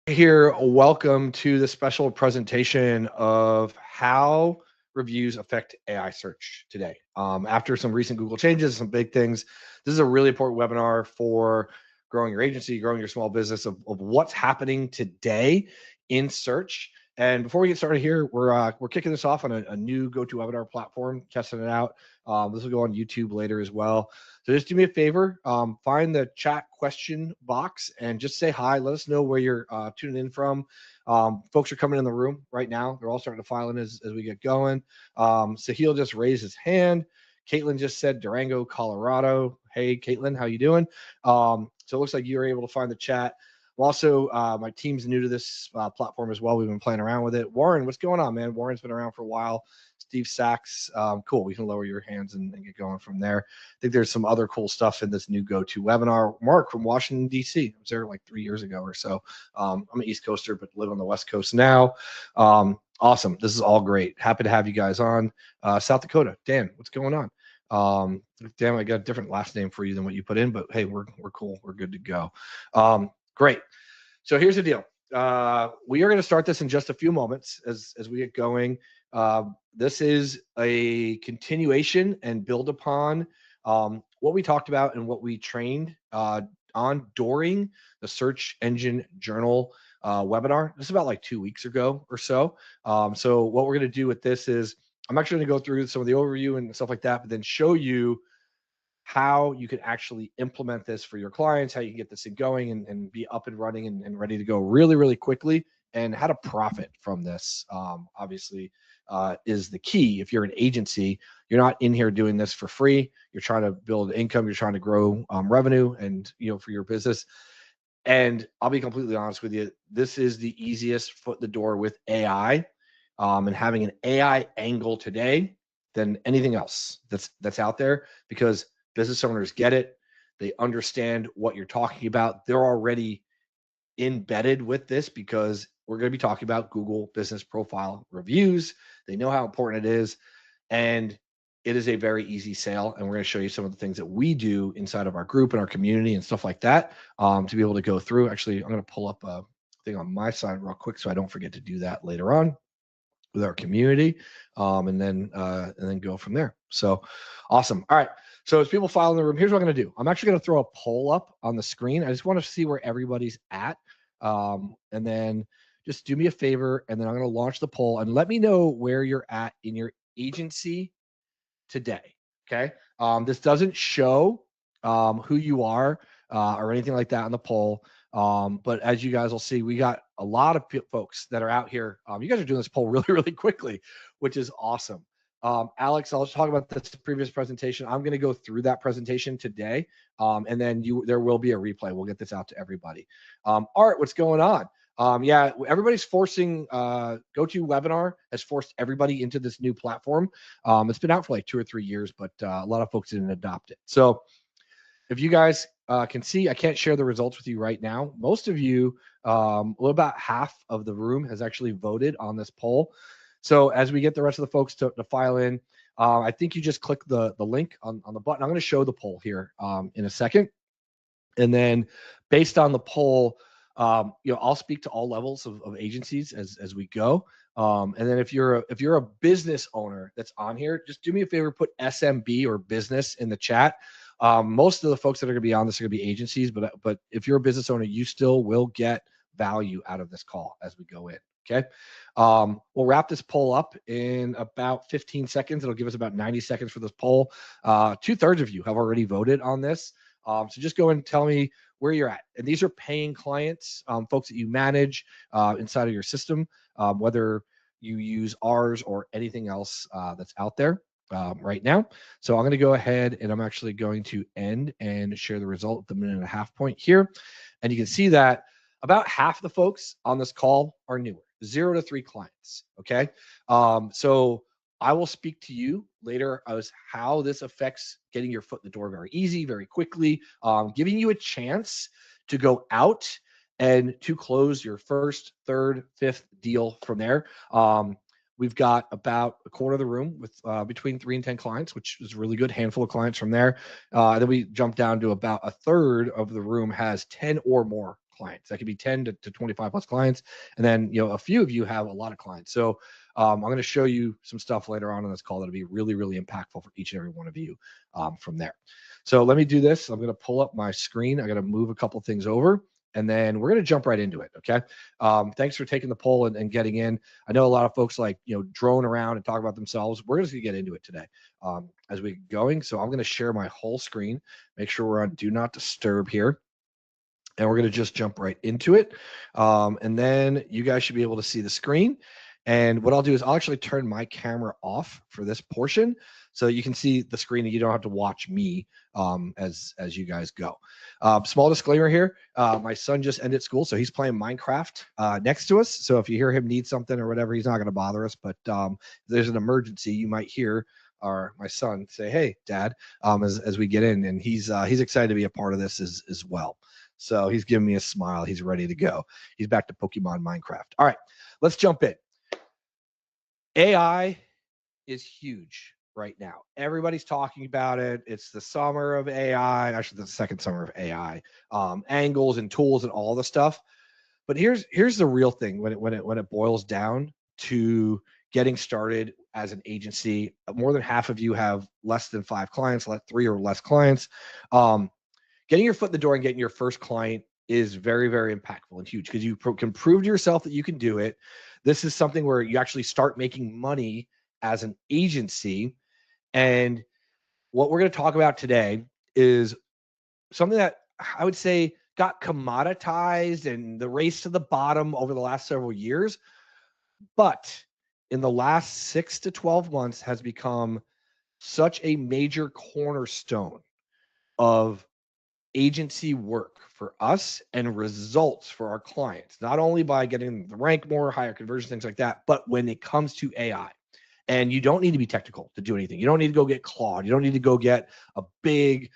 Here, welcome to the special presentation of how reviews affect AI search today. After some recent Google changes, some big things, this is a really important webinar for growing your agency, growing your small business of what's happening today in search. And before we get started here, we're kicking this off on a new GoToWebinar platform, testing it out. This will go on YouTube later as well. So just do me a favor, find the chat question box and just say hi. Let us know where you're tuning in from. Folks are coming in the room right now. They're all starting to file in as we get going. Sahil just raised his hand. Caitlin just said Durango, Colorado. Hey, Caitlin, how you doing? So it looks like you were able to find the chat. Also, my team's new to this platform as well. We've been playing around with it. Warren, what's going on, man? Warren's been around for a while. Steve Sachs, cool. We can lower your hands and get going from there. I think there's some other cool stuff in this new GoToWebinar. Mark from Washington, D.C. I was there like 3 years ago or so. I'm an East Coaster, but live on the West Coast now. Awesome. This is all great. Happy to have you guys on. South Dakota, Dan, what's going on? Dan, I got a different last name for you than what you put in, but hey, we're cool. We're good to go. Great. So here's the deal. We are going to start this in just a few moments as we get going. This is a continuation and build upon what we talked about and what we trained on during the Search Engine Journal webinar. This is about like 2 weeks ago or so. So what we're going to do with this is I'm actually going to go through some of the overview and stuff like that, but then show you how you can actually implement this for your clients, how you can get this thing going and be up and running and ready to go really, really quickly, and how to profit from this. Obviously, is the key. If you're an agency, you're not in here doing this for free. You're trying to build income. You're trying to grow revenue and for your business. And I'll be completely honest with you. This is the easiest foot in the door with AI, and having an AI angle today than anything else that's out there, because business owners get it. They understand what you're talking about. They're already embedded with this because we're going to be talking about Google business profile reviews. They know how important it is. And it is a very easy sale. And we're going to show you some of the things that we do inside of our group and our community and stuff like that, to be able to go through. Actually, I'm going to pull up a thing on my side real quick so I don't forget to do that later on with our community, and then go from there. So awesome. All right. So as people file in the room, here's what I'm going to do. I'm actually going to throw a poll up on the screen. I just want to see where everybody's at. And then just do me a favor, and then I'm going to launch the poll and let me know where you're at in your agency today. Okay. This doesn't show who you are or anything like that on the poll. But as you guys will see, we got a lot of folks that are out here. You guys are doing this poll really, really quickly, which is awesome. Alex, I'll talk about this previous presentation. I'm going to go through that presentation today, and then there will be a replay. We'll get this out to everybody. Art, what's going on? Yeah, everybody's forcing GoToWebinar has forced everybody into this new platform. It's been out for like 2 or 3 years, but a lot of folks didn't adopt it. So if you guys can see, I can't share the results with you right now. Most of you, about half of the room has actually voted on this poll. So as we get the rest of the folks to file in, I think you just click the link on the button. I'm going to show the poll here in a second. And then based on the poll, I'll speak to all levels of agencies as we go. And then if you're a business owner that's on here, just do me a favor, put SMB or business in the chat. Most of the folks that are going to be on this are going to be agencies, but if you're a business owner, you still will get value out of this call as we go in. Okay. We'll wrap this poll up in about 15 seconds. It'll give us about 90 seconds for this poll. 2/3 of you have already voted on this. So just go and tell me where you're at. And these are paying clients, folks that you manage inside of your system, whether you use ours or anything else that's out there right now. So I'm going to go ahead and I'm actually going to end and share the result at the 1.5 point here. And you can see that about half the folks on this call are newer, 0 to 3 clients. Okay. So I will speak to you later as how this affects getting your foot in the door very easy, very quickly, giving you a chance to go out and to close your first, third, fifth deal from there. We've got about a quarter of the room with between 3 and 10 clients, which is a really good handful of clients from there. Then we jump down to about a third of the room has 10 or more clients. That could be 10 to 25 plus clients. And then, a few of you have a lot of clients. So I'm going to show you some stuff later on in this call that'll be really, really impactful for each and every one of you from there. So let me do this. I'm going to pull up my screen. I got to move a couple things over, and then we're going to jump right into it. Okay. Thanks for taking the poll and getting in. I know a lot of folks like, drone around and talk about themselves. We're just going to get into it today as we get going. So I'm going to share my whole screen, make sure we're on do not disturb here. And we're going to just jump right into it. And then you guys should be able to see the screen. And what I'll do is I'll actually turn my camera off for this portion so you can see the screen and you don't have to watch me as you guys go. Small disclaimer here. My son just ended school, so he's playing Minecraft next to us. So if you hear him need something or whatever, he's not going to bother us. But if there's an emergency, you might hear my son say, "Hey, Dad," as we get in, and he's excited to be a part of this as well. So he's giving me a smile. He's ready to go. He's back to Pokemon Minecraft. All right, let's jump in. AI is huge right now. Everybody's talking about it. It's the summer of AI, actually the second summer of AI, angles and tools and all the stuff. But here's the real thing when it boils down to getting started as an agency. More than half of you have less than 5 clients, 3 or less clients. Getting your foot in the door and getting your first client is very, very impactful and huge because you can prove to yourself that you can do it. This is something where you actually start making money as an agency. And what we're going to talk about today is something that I would say got commoditized and the race to the bottom over the last several years. But in the last 6 to 12 months has become such a major cornerstone of agency work for us and results for our clients, not only by getting the rank more, higher conversion, things like that, but when it comes to AI. And you don't need to be technical to do anything. You don't need to go get Claude. You don't need to go get a big,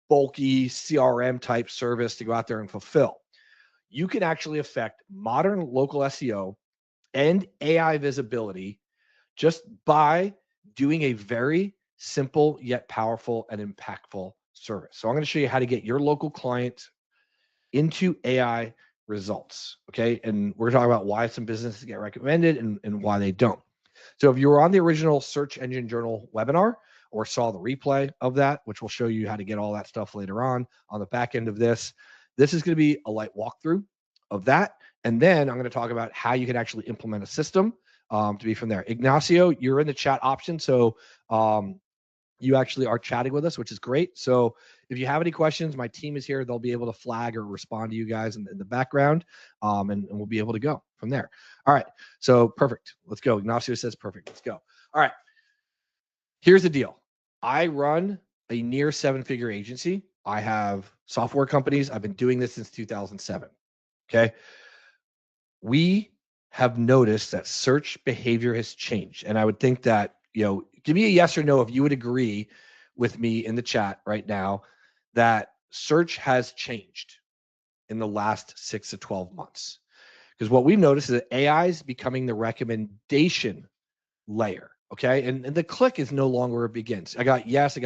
bulky CRM type service to go out there and fulfill. You can actually affect modern local SEO and AI visibility just by doing a very simple yet powerful and impactful service. So I'm going to show you how to get your local client into AI results. Okay. And we're talking about why some businesses get recommended and why they don't. So if you were on the original Search Engine Journal webinar or saw the replay of that, which will show you how to get all that stuff later on the back end of this, this is going to be a light walkthrough of that. And then I'm going to talk about how you can actually implement a system to be from there. Ignacio, you're in the chat option. So you actually are chatting with us, which is great. So if you have any questions, my team is here. They'll be able to flag or respond to you guys in the background, and we'll be able to go from there. All right. So perfect. Let's go. Ignacio says perfect. Let's go. All right. Here's the deal. I run a near 7-figure agency. I have software companies. I've been doing this since 2007. Okay. We have noticed that search behavior has changed. And I would think that, give me a yes or no if you would agree with me in the chat right now that search has changed in the last 6 to 12 months. Because what we've noticed is that AI is becoming the recommendation layer. Okay. And the click is no longer where it begins. I got yes,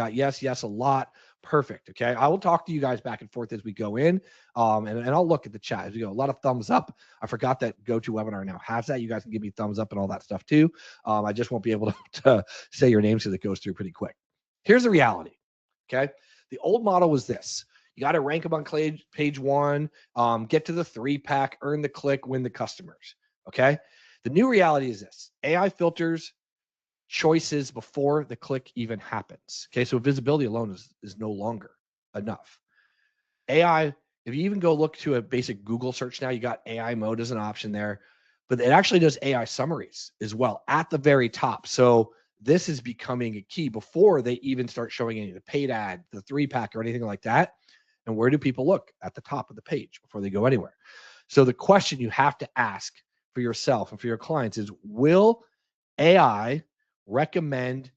yes a lot. Perfect. Okay. I will talk to you guys back and forth as we go in. And I'll look at the chat as we go. A lot of thumbs up. I forgot that GoToWebinar now has that. You guys can give me thumbs up and all that stuff too. I just won't be able to say your name so that it goes through pretty quick. Here's the reality. Okay. The old model was this. You got to rank them on page 1, get to the 3-pack, earn the click, win the customers. Okay. The new reality is this. AI filters choices before the click even happens. Okay, so visibility alone is no longer enough. AI, if you even go look to a basic Google search now, you got AI mode as an option there, but it actually does AI summaries as well at the very top. So this is becoming a key before they even start showing any of the paid ad, the 3-pack or anything like that. And where do people look? At the top of the page before they go anywhere. So the question you have to ask for yourself and for your clients is, will AI recommend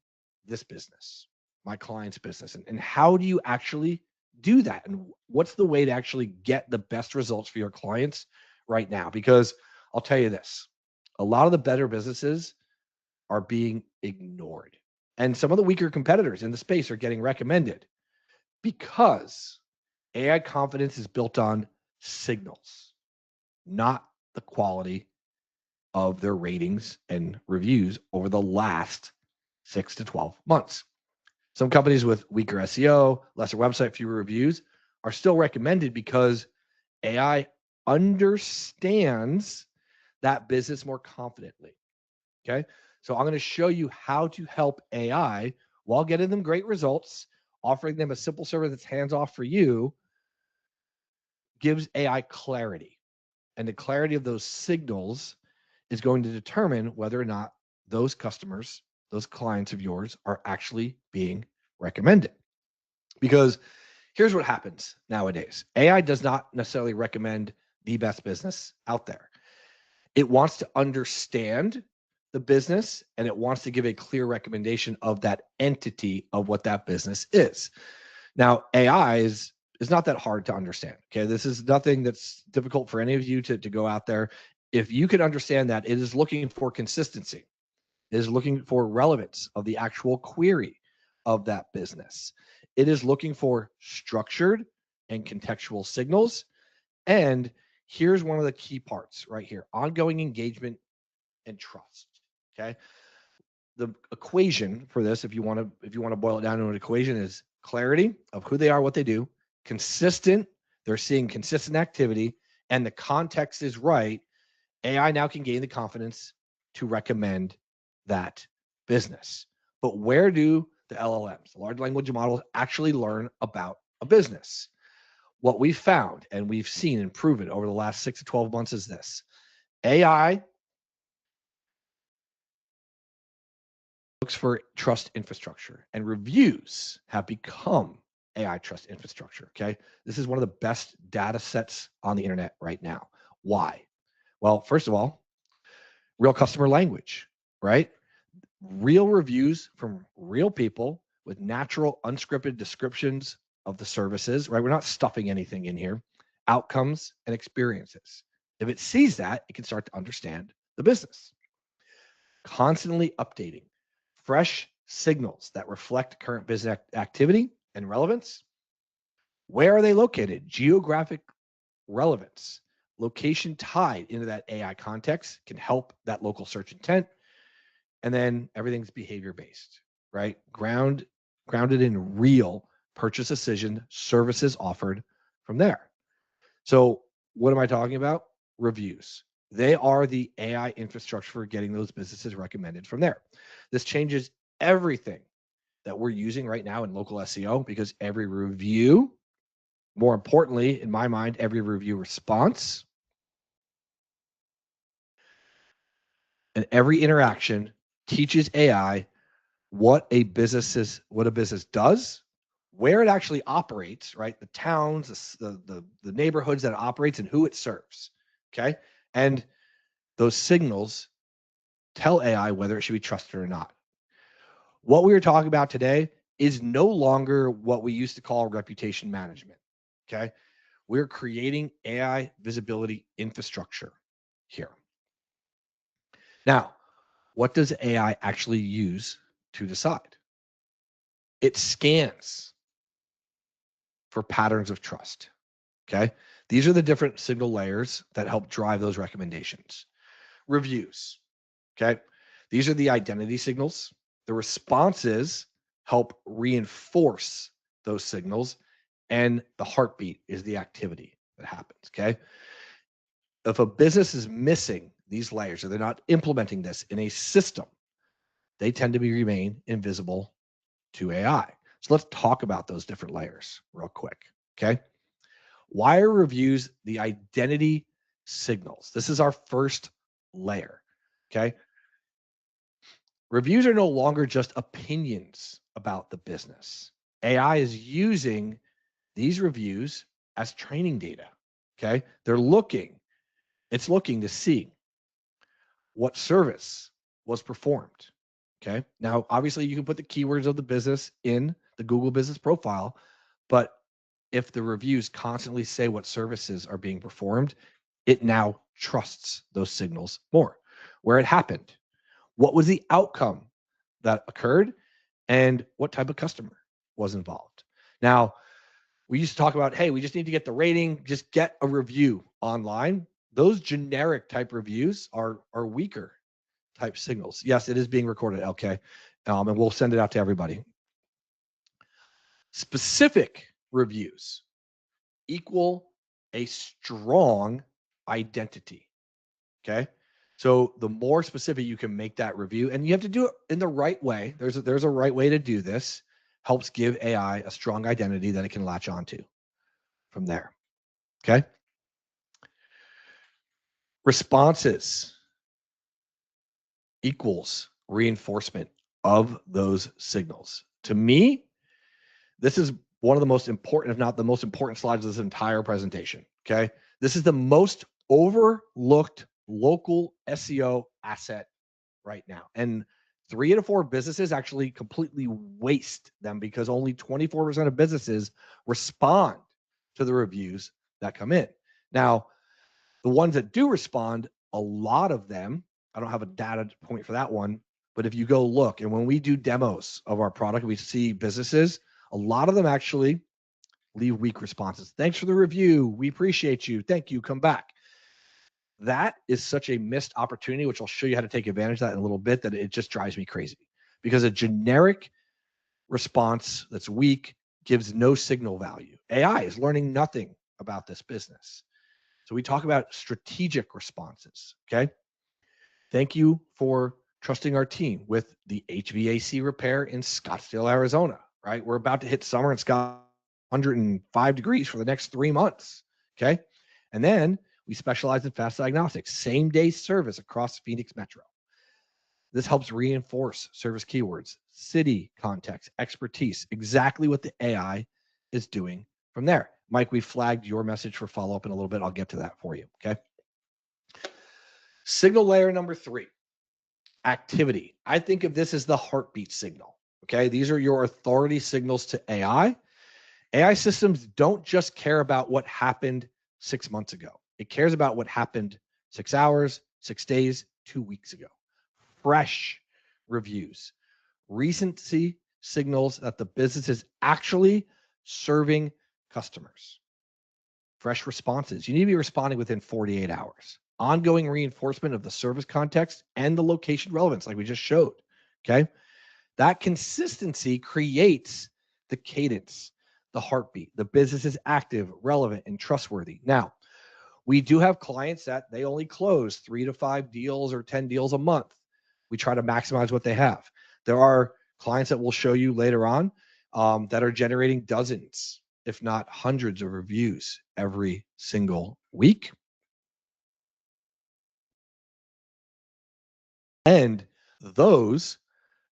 this business, my client's business? And how do you actually do that? And what's the way to actually get the best results for your clients right now? Because I'll tell you this, a lot of the better businesses are being ignored. And some of the weaker competitors in the space are getting recommended because AI confidence is built on signals, not the quality of their ratings and reviews over the last 6 to 12 months. Some companies with weaker SEO, lesser website, fewer reviews are still recommended because AI understands that business more confidently. Okay. So I'm going to show you how to help AI while getting them great results, offering them a simple service that's hands off for you, gives AI clarity. And the clarity of those signals is going to determine whether or not those customers, those clients of yours are actually being recommended. Because here's what happens nowadays. AI does not necessarily recommend the best business out there. It wants to understand the business and it wants to give a clear recommendation of that entity of what that business is. Now, AI is not that hard to understand. Okay. This is nothing that's difficult for any of you to go out there. If you can understand that, it is looking for consistency, it is looking for relevance of the actual query of that business. It is looking for structured and contextual signals. And here's one of the key parts right here: ongoing engagement and trust. Okay. The equation for this, if you want to boil it down to an equation, is clarity of who they are, what they do, consistent, they're seeing consistent activity, and the context is right. AI now can gain the confidence to recommend that business. But where do the LLMs, the large language models, actually learn about a business? What we found and we've seen and proven over the last 6 to 12 months is this: AI looks for trust infrastructure, and reviews have become AI trust infrastructure. Okay. This is one of the best data sets on the internet right now. Why? Well, first of all, real customer language, right? Real reviews from real people with natural, unscripted descriptions of the services, right? We're not stuffing anything in here. Outcomes and experiences. If it sees that, it can start to understand the business. Constantly updating fresh signals that reflect current business activity and relevance. Where are they located? Geographic relevance. Location tied into that AI context can help that local search intent. And then everything's behavior based, right? Grounded in real purchase decision, services offered from there. So what am I talking about? Reviews. They are the AI infrastructure for getting those businesses recommended from there. This changes everything that we're using right now in local SEO, because every review, more importantly, in my mind, every review response and every interaction teaches AI what a business does, where it actually operates, right? The towns, the neighborhoods that it operates, and who it serves. Okay. And those signals tell AI whether it should be trusted or not. What we were talking about today is no longer what we used to call reputation management. Okay. We're creating AI visibility infrastructure here. Now, what does AI actually use to decide? It scans for patterns of trust. Okay. These are the different signal layers that help drive those recommendations. Reviews. Okay. These are the identity signals. The responses help reinforce those signals. And the heartbeat is the activity that happens. Okay. If a business is missing these layers or they're not implementing this in a system, they tend to remain invisible to AI. So let's talk about those different layers real quick. Okay. Why are reviews the identity signals? This is our first layer. Okay. Reviews are no longer just opinions about the business. AI is using these reviews as training data. Okay. It's looking to see what service was performed. Okay. Now, obviously, you can put the keywords of the business in the Google business profile, but if the reviews constantly say what services are being performed, it now trusts those signals more. Where it happened, what was the outcome that occurred, and what type of customer was involved. Now, We used to talk about, hey, we just need to get the rating, just get a review online. Those generic type reviews are weaker type signals. Yes, it is being recorded, LK, and we'll send it out to everybody. Specific reviews equal a strong identity. Okay. So the more specific you can make that review, and you have to do it in the right way. There's a right way to do this. Helps give AI a strong identity that it can latch onto from there. Okay. Responses equals reinforcement of those signals. To me, this is one of the most important, if not the most important slides of this entire presentation. Okay. This is the most overlooked local SEO asset right now. And 3 out of 4 businesses actually completely waste them because only 24% of businesses respond to the reviews that come in. Now, the ones that do respond, a lot of them, I don't have a data point for that one, but if you go look, and when we do demos of our product, we see businesses, a lot of them actually leave weak responses. Thanks for the review. We appreciate you. Thank you. Come back. That is such a missed opportunity, which I'll show you how to take advantage of that in a little bit, that it just drives me crazy because a generic response that's weak gives no signal value. AI is learning nothing about this business. So we talk about strategic responses. Okay. Thank you for trusting our team with the HVAC repair in Scottsdale, Arizona, right? We're about to hit summer in Scottsdale, 105 degrees for the next 3 months. Okay. And then we specialize in fast diagnostics, same day service across Phoenix Metro. This helps reinforce service keywords, city context, expertise, exactly what the AI is doing from there. Mike, we flagged your message for follow-up in a little bit. I'll get to that for you. Okay. Signal layer number 3, activity. I think of this as the heartbeat signal. Okay. These are your authority signals to AI. AI systems don't just care about what happened 6 months ago. It cares about what happened 6 hours, 6 days, 2 weeks ago. Fresh reviews, recency signals that the business is actually serving customers. Fresh responses. You need to be responding within 48 hours. Ongoing reinforcement of the service context and the location relevance, like we just showed. Okay. That consistency creates the cadence, the heartbeat. The business is active, relevant, and trustworthy. Now, we do have clients that they only close 3 to 5 deals or 10 deals a month. We try to maximize what they have. There are clients that we'll show you later on that are generating dozens, if not hundreds of reviews every single week. And those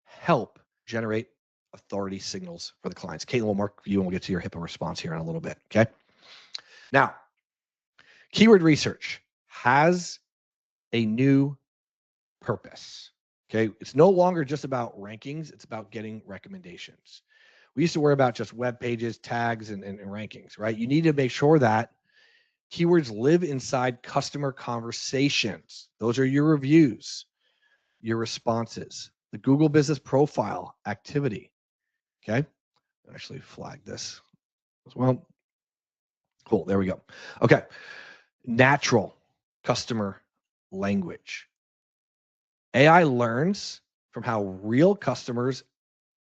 help generate authority signals for the clients. Caitlin will mark you and we'll get to your HIPAA response here in a little bit. Okay. Now, keyword research has a new purpose. Okay. It's no longer just about rankings. It's about getting recommendations. We used to worry about just web pages, tags, and rankings, right? You need to make sure that keywords live inside customer conversations. Those are your reviews, your responses, the Google business profile activity. Okay. Actually flag this as well. Cool. There we go. Okay. Natural customer language. AI learns from how real customers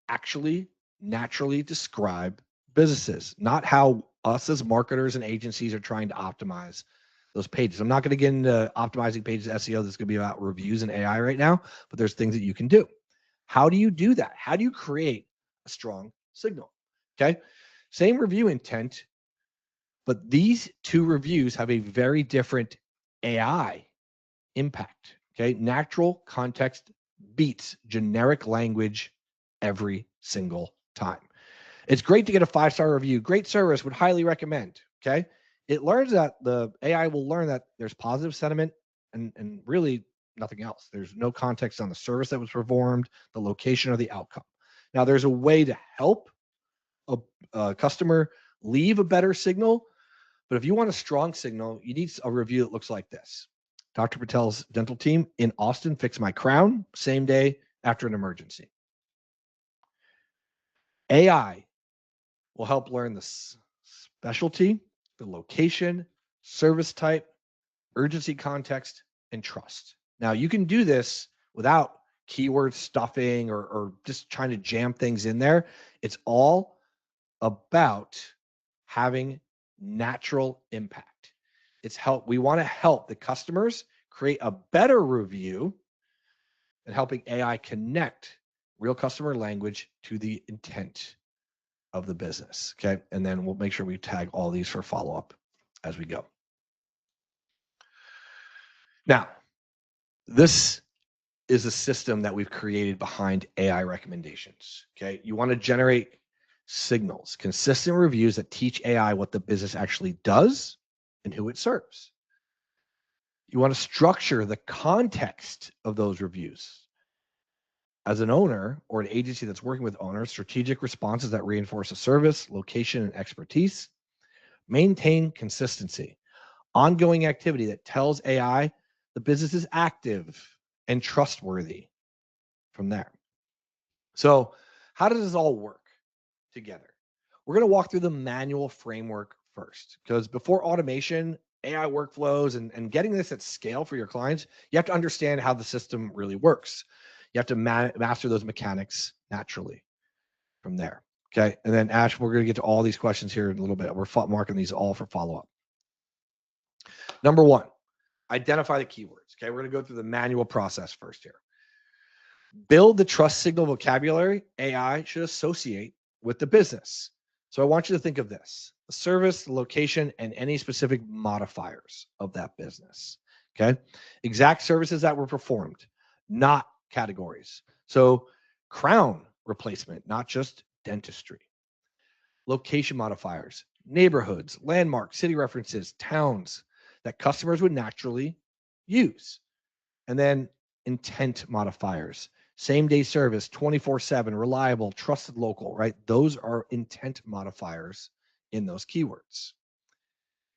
actually naturally describe businesses, not how us as marketers and agencies are trying to optimize those pages. I'm not going to get into optimizing pages SEO. This is going to be about reviews and AI right now, but there's things that you can do. How do you do that? How do you create a strong signal? Okay. Same review intent, but these 2 reviews have a very different AI impact. Okay. Natural context beats generic language every single time. It's great to get a 5-star review. Great service, would highly recommend. Okay. It learns that the AI will learn that there's positive sentiment and really nothing else. There's no context on the service that was performed, the location, or the outcome. Now, there's a way to help a customer leave a better signal, but if you want a strong signal, you need a review that looks like this. Dr. Patel's dental team in Austin fixed my crown same day after an emergency. AI will help learn the specialty, the location, service type, urgency context, and trust. Now, you can do this without keyword stuffing or just trying to jam things in there. It's all about having natural impact. We want to help the customers create a better review and helping AI connect real customer language to the intent of the business. Okay. And then we'll make sure we tag all these for follow up as we go. Now, this is a system that we've created behind AI recommendations. Okay. You want to generate signals, consistent reviews that teach AI what the business actually does and who it serves. You want to structure the context of those reviews. As an owner or an agency that's working with owners, strategic responses that reinforce a service, location, and expertise. Maintain consistency. Ongoing activity that tells AI the business is active and trustworthy from there. So, how does this all work together? We're going to walk through the manual framework first, because before automation, AI workflows, and getting this at scale for your clients, you have to understand how the system really works. You have to master those mechanics naturally from there. Okay. And then, Ash, we're going to get to all these questions here in a little bit. We're marking these all for follow up. Number one, identify the keywords. Okay. We're going to go through the manual process first here. Build the trust signal vocabulary AI should associate with the business. So I want you to think of this: the service, the location, and any specific modifiers of that business. Okay. Exact services that were performed, not categories. So crown replacement, not just dentistry. Location modifiers, neighborhoods, landmarks, city references, towns that customers would naturally use. And then intent modifiers, same day service, 24/7, reliable, trusted local, right? Those are intent modifiers in those keywords.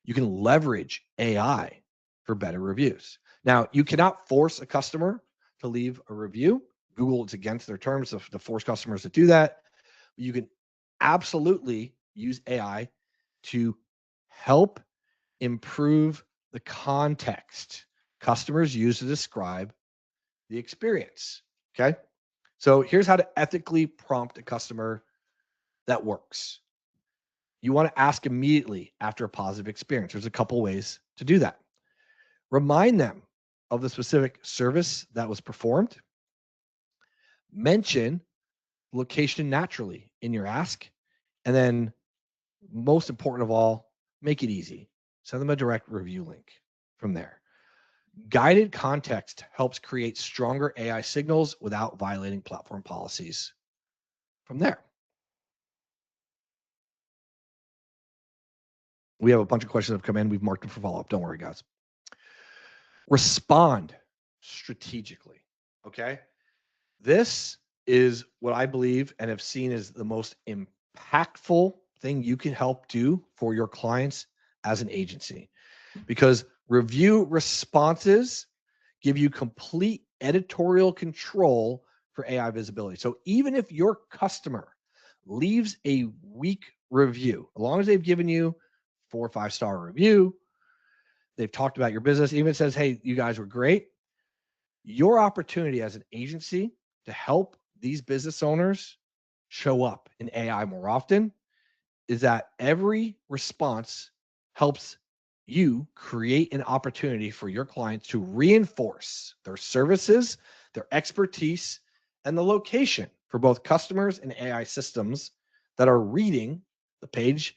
You can leverage AI for better reviews. Now, you cannot force a customer to leave a review. Google, it's against their terms to force customers to do that. You can absolutely use AI to help improve the context customers use to describe the experience. Okay. So here's how to ethically prompt a customer that works. You want to ask immediately after a positive experience. There's a couple ways to do that. Remind them of the specific service that was performed. Mention location naturally in your ask. And then, most important of all, make it easy. Send them a direct review link from there. Guided context helps create stronger AI signals without violating platform policies from there. We have a bunch of questions that have come in. We've marked them for follow-up. Don't worry, guys. Respond strategically. Okay. This is what I believe and have seen as the most impactful thing you can help do for your clients as an agency, because review responses give you complete editorial control for AI visibility. So even if your customer leaves a weak review, as long as they've given you 4 or 5-star review, they've talked about your business, even says, hey, you guys were great. Your opportunity as an agency to help these business owners show up in AI more often is that every response helps you create an opportunity for your clients to reinforce their services, their expertise, and the location for both customers and AI systems that are reading the page.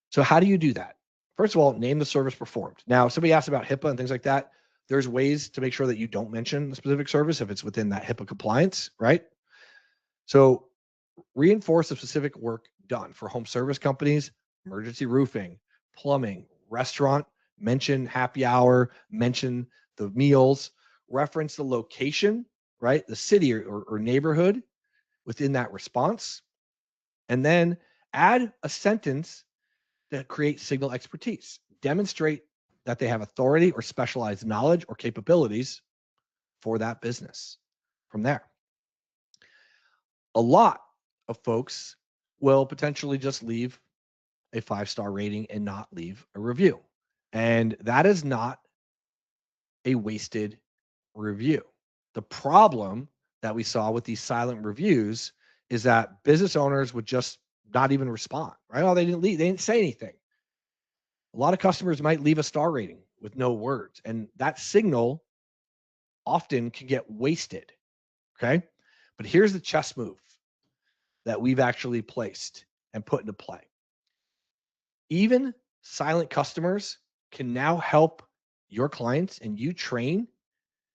So how do you do that? First of all, name the service performed. Now, somebody asked about HIPAA and things like that. There's ways to make sure that you don't mention the specific service if it's within that HIPAA compliance, right? So reinforce the specific work done for home service companies, emergency roofing, plumbing, restaurant, mention happy hour, mention the meals, reference the location, right? The city or neighborhood within that response. And then add a sentence that creates signal expertise. Demonstrate that they have authority or specialized knowledge or capabilities for that business from there. A lot of folks will potentially just leave a 5-star rating and not leave a review. And that is not a wasted review. The problem that we saw with these silent reviews is that business owners would just not even respond, right? Oh, they didn't leave, they didn't say anything. A lot of customers might leave a star rating with no words, and that signal often can get wasted. Okay. But here's the chess move that we've actually placed and put into play. Even silent customers can now help your clients and you train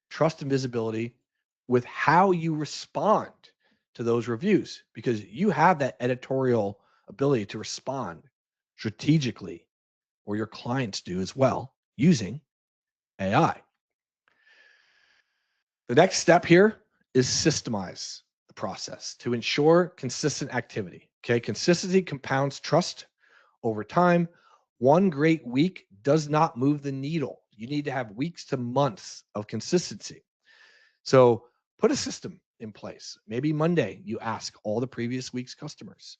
trust and visibility with how you respond to those reviews because you have that editorial ability to respond strategically, or your clients do as well using AI. The next step here is systemize the process to ensure consistent activity. Okay, consistency compounds trust over time. One great week does not move the needle. You need to have weeks to months of consistency. So put a system in place. Maybe Monday, you ask all the previous week's customers.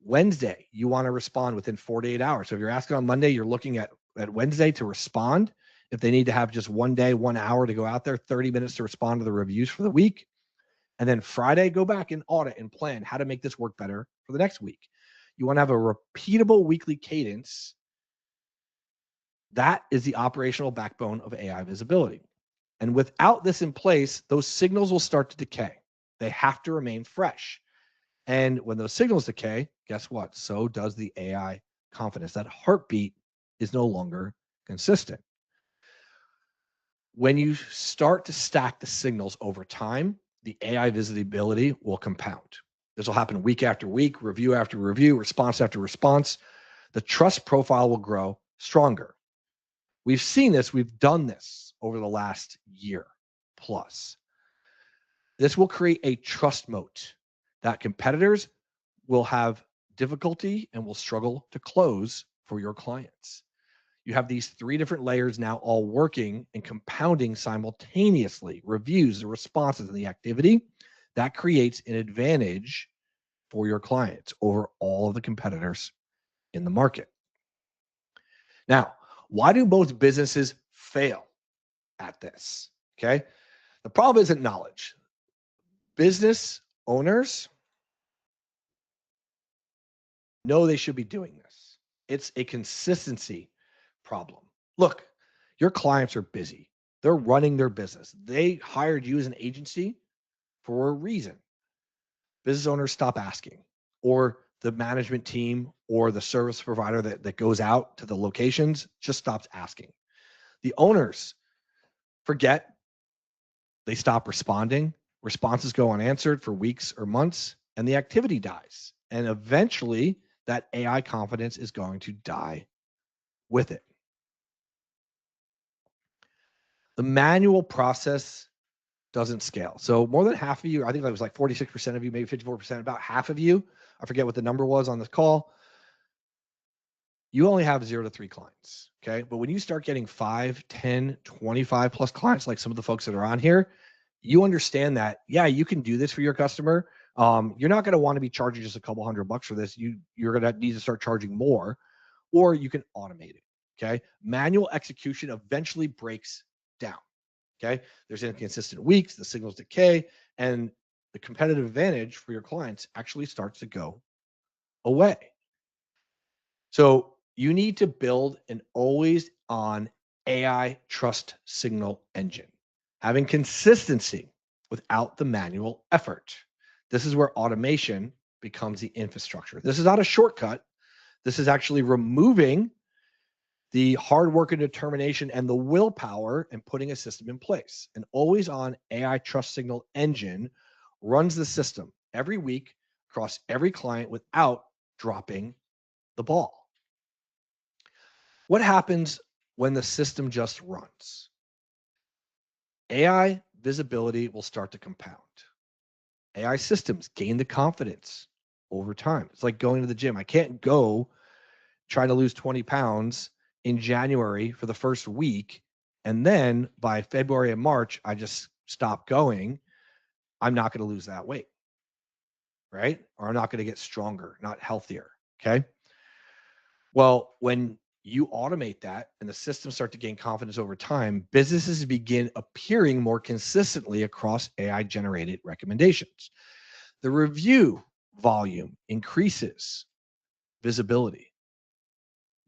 Wednesday, you want to respond within 48 hours. So if you're asking on Monday, you're looking at Wednesday to respond. If they need to have just one day, 1 hour to go out there, 30 minutes to respond to the reviews for the week. And then Friday, go back and audit and plan how to make this work better for the next week. You want to have a repeatable weekly cadence. That is the operational backbone of AI visibility. And without this in place, those signals will start to decay. They have to remain fresh. And when those signals decay, guess what? So does the AI confidence. That heartbeat is no longer consistent. When you start to stack the signals over time, the AI visibility will compound. This will happen week after week, review after review, response after response. The trust profile will grow stronger. We've seen this, we've done this over the last year plus. This will create a trust moat that competitors will have difficulty and will struggle to close for your clients. You have these 3 different layers now all working and compounding simultaneously: reviews, the responses, and the activity. That creates an advantage for your clients over all of the competitors in the market. Now, why do most businesses fail at this? Okay. The problem isn't knowledge. Business owners know they should be doing this. It's a consistency problem. Look, your clients are busy. They're running their business. They hired you as an agency for a reason. Business owners stop asking, or the management team or the service provider that goes out to the locations just stops asking. The owners forget, they stop responding. Responses go unanswered for weeks or months, and the activity dies. And eventually, that AI confidence is going to die with it. The manual process doesn't scale. So more than half of you, I think that was like 46% of you, maybe 54%, about half of you, I forget what the number was on this call, you only have 0 to 3 clients. Okay. But when you start getting 5, 10, 25 plus clients, like some of the folks that are on here, you understand that, yeah, you can do this for your customer. You're not going to want to be charging just a couple $100 for this. You're going to need to start charging more, or you can automate it. Okay. Manual execution eventually breaks down. Okay. There's inconsistent weeks, the signals decay, and the competitive advantage for your clients actually starts to go away. So you need to build an always on AI trust signal engine, having consistency without the manual effort. This is where automation becomes the infrastructure. This is not a shortcut. This is actually removing the hard work and determination and the willpower and putting a system in place. An always on AI trust signal engine runs the system every week across every client without dropping the ball. What happens when the system just runs? AI visibility will start to compound. AI systems gain the confidence over time. It's like going to the gym. I can't go trying to lose 20 pounds in January for the first week, and then by February and March, I just stop going. I'm not going to lose that weight, right? Or I'm not going to get stronger, not healthier. Okay. Well, when you automate that and the systems start to gain confidence over time, businesses begin appearing more consistently across AI generated recommendations. The review volume increases, visibility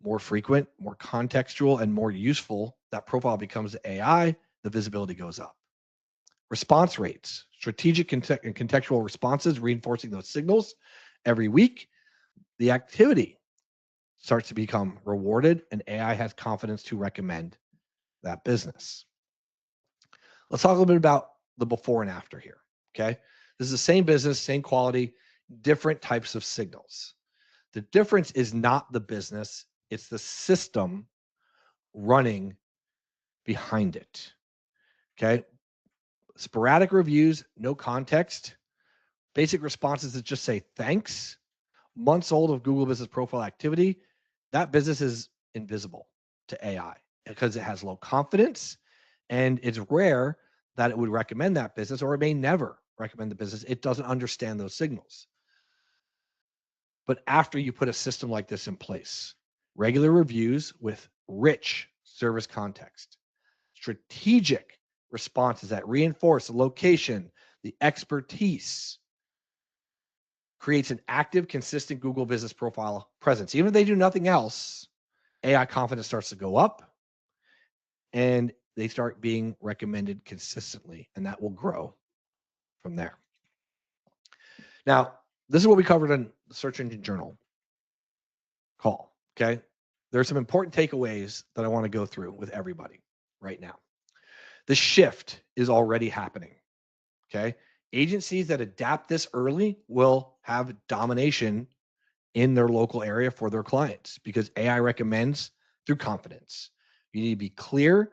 more frequent, more contextual, and more useful that profile becomes to AI, the visibility goes up. Response rates, strategic and contextual responses, reinforcing those signals every week. The activity starts to become rewarded, and AI has confidence to recommend that business. Let's talk a little bit about the before and after here. Okay. This is the same business, same quality, different types of signals. The difference is not the business, it's the system running behind it. Okay. Sporadic reviews, no context, basic responses that just say thanks, months old of Google business profile activity. That business is invisible to AI because it has low confidence and it's rare that it would recommend that business, or it may never recommend the business. It doesn't understand those signals. But after you put a system like this in place, regular reviews with rich service context, strategic responses that reinforce the location, the expertise, creates an active, consistent Google business profile presence. Even if they do nothing else, AI confidence starts to go up and they start being recommended consistently, and that will grow from there. Now, this is what we covered in the Search Engine Journal call. Okay. There's some important takeaways that I want to go through with everybody right now. The shift is already happening. Okay. Agencies that adapt this early will have domination in their local area for their clients because AI recommends through confidence. You need to be clear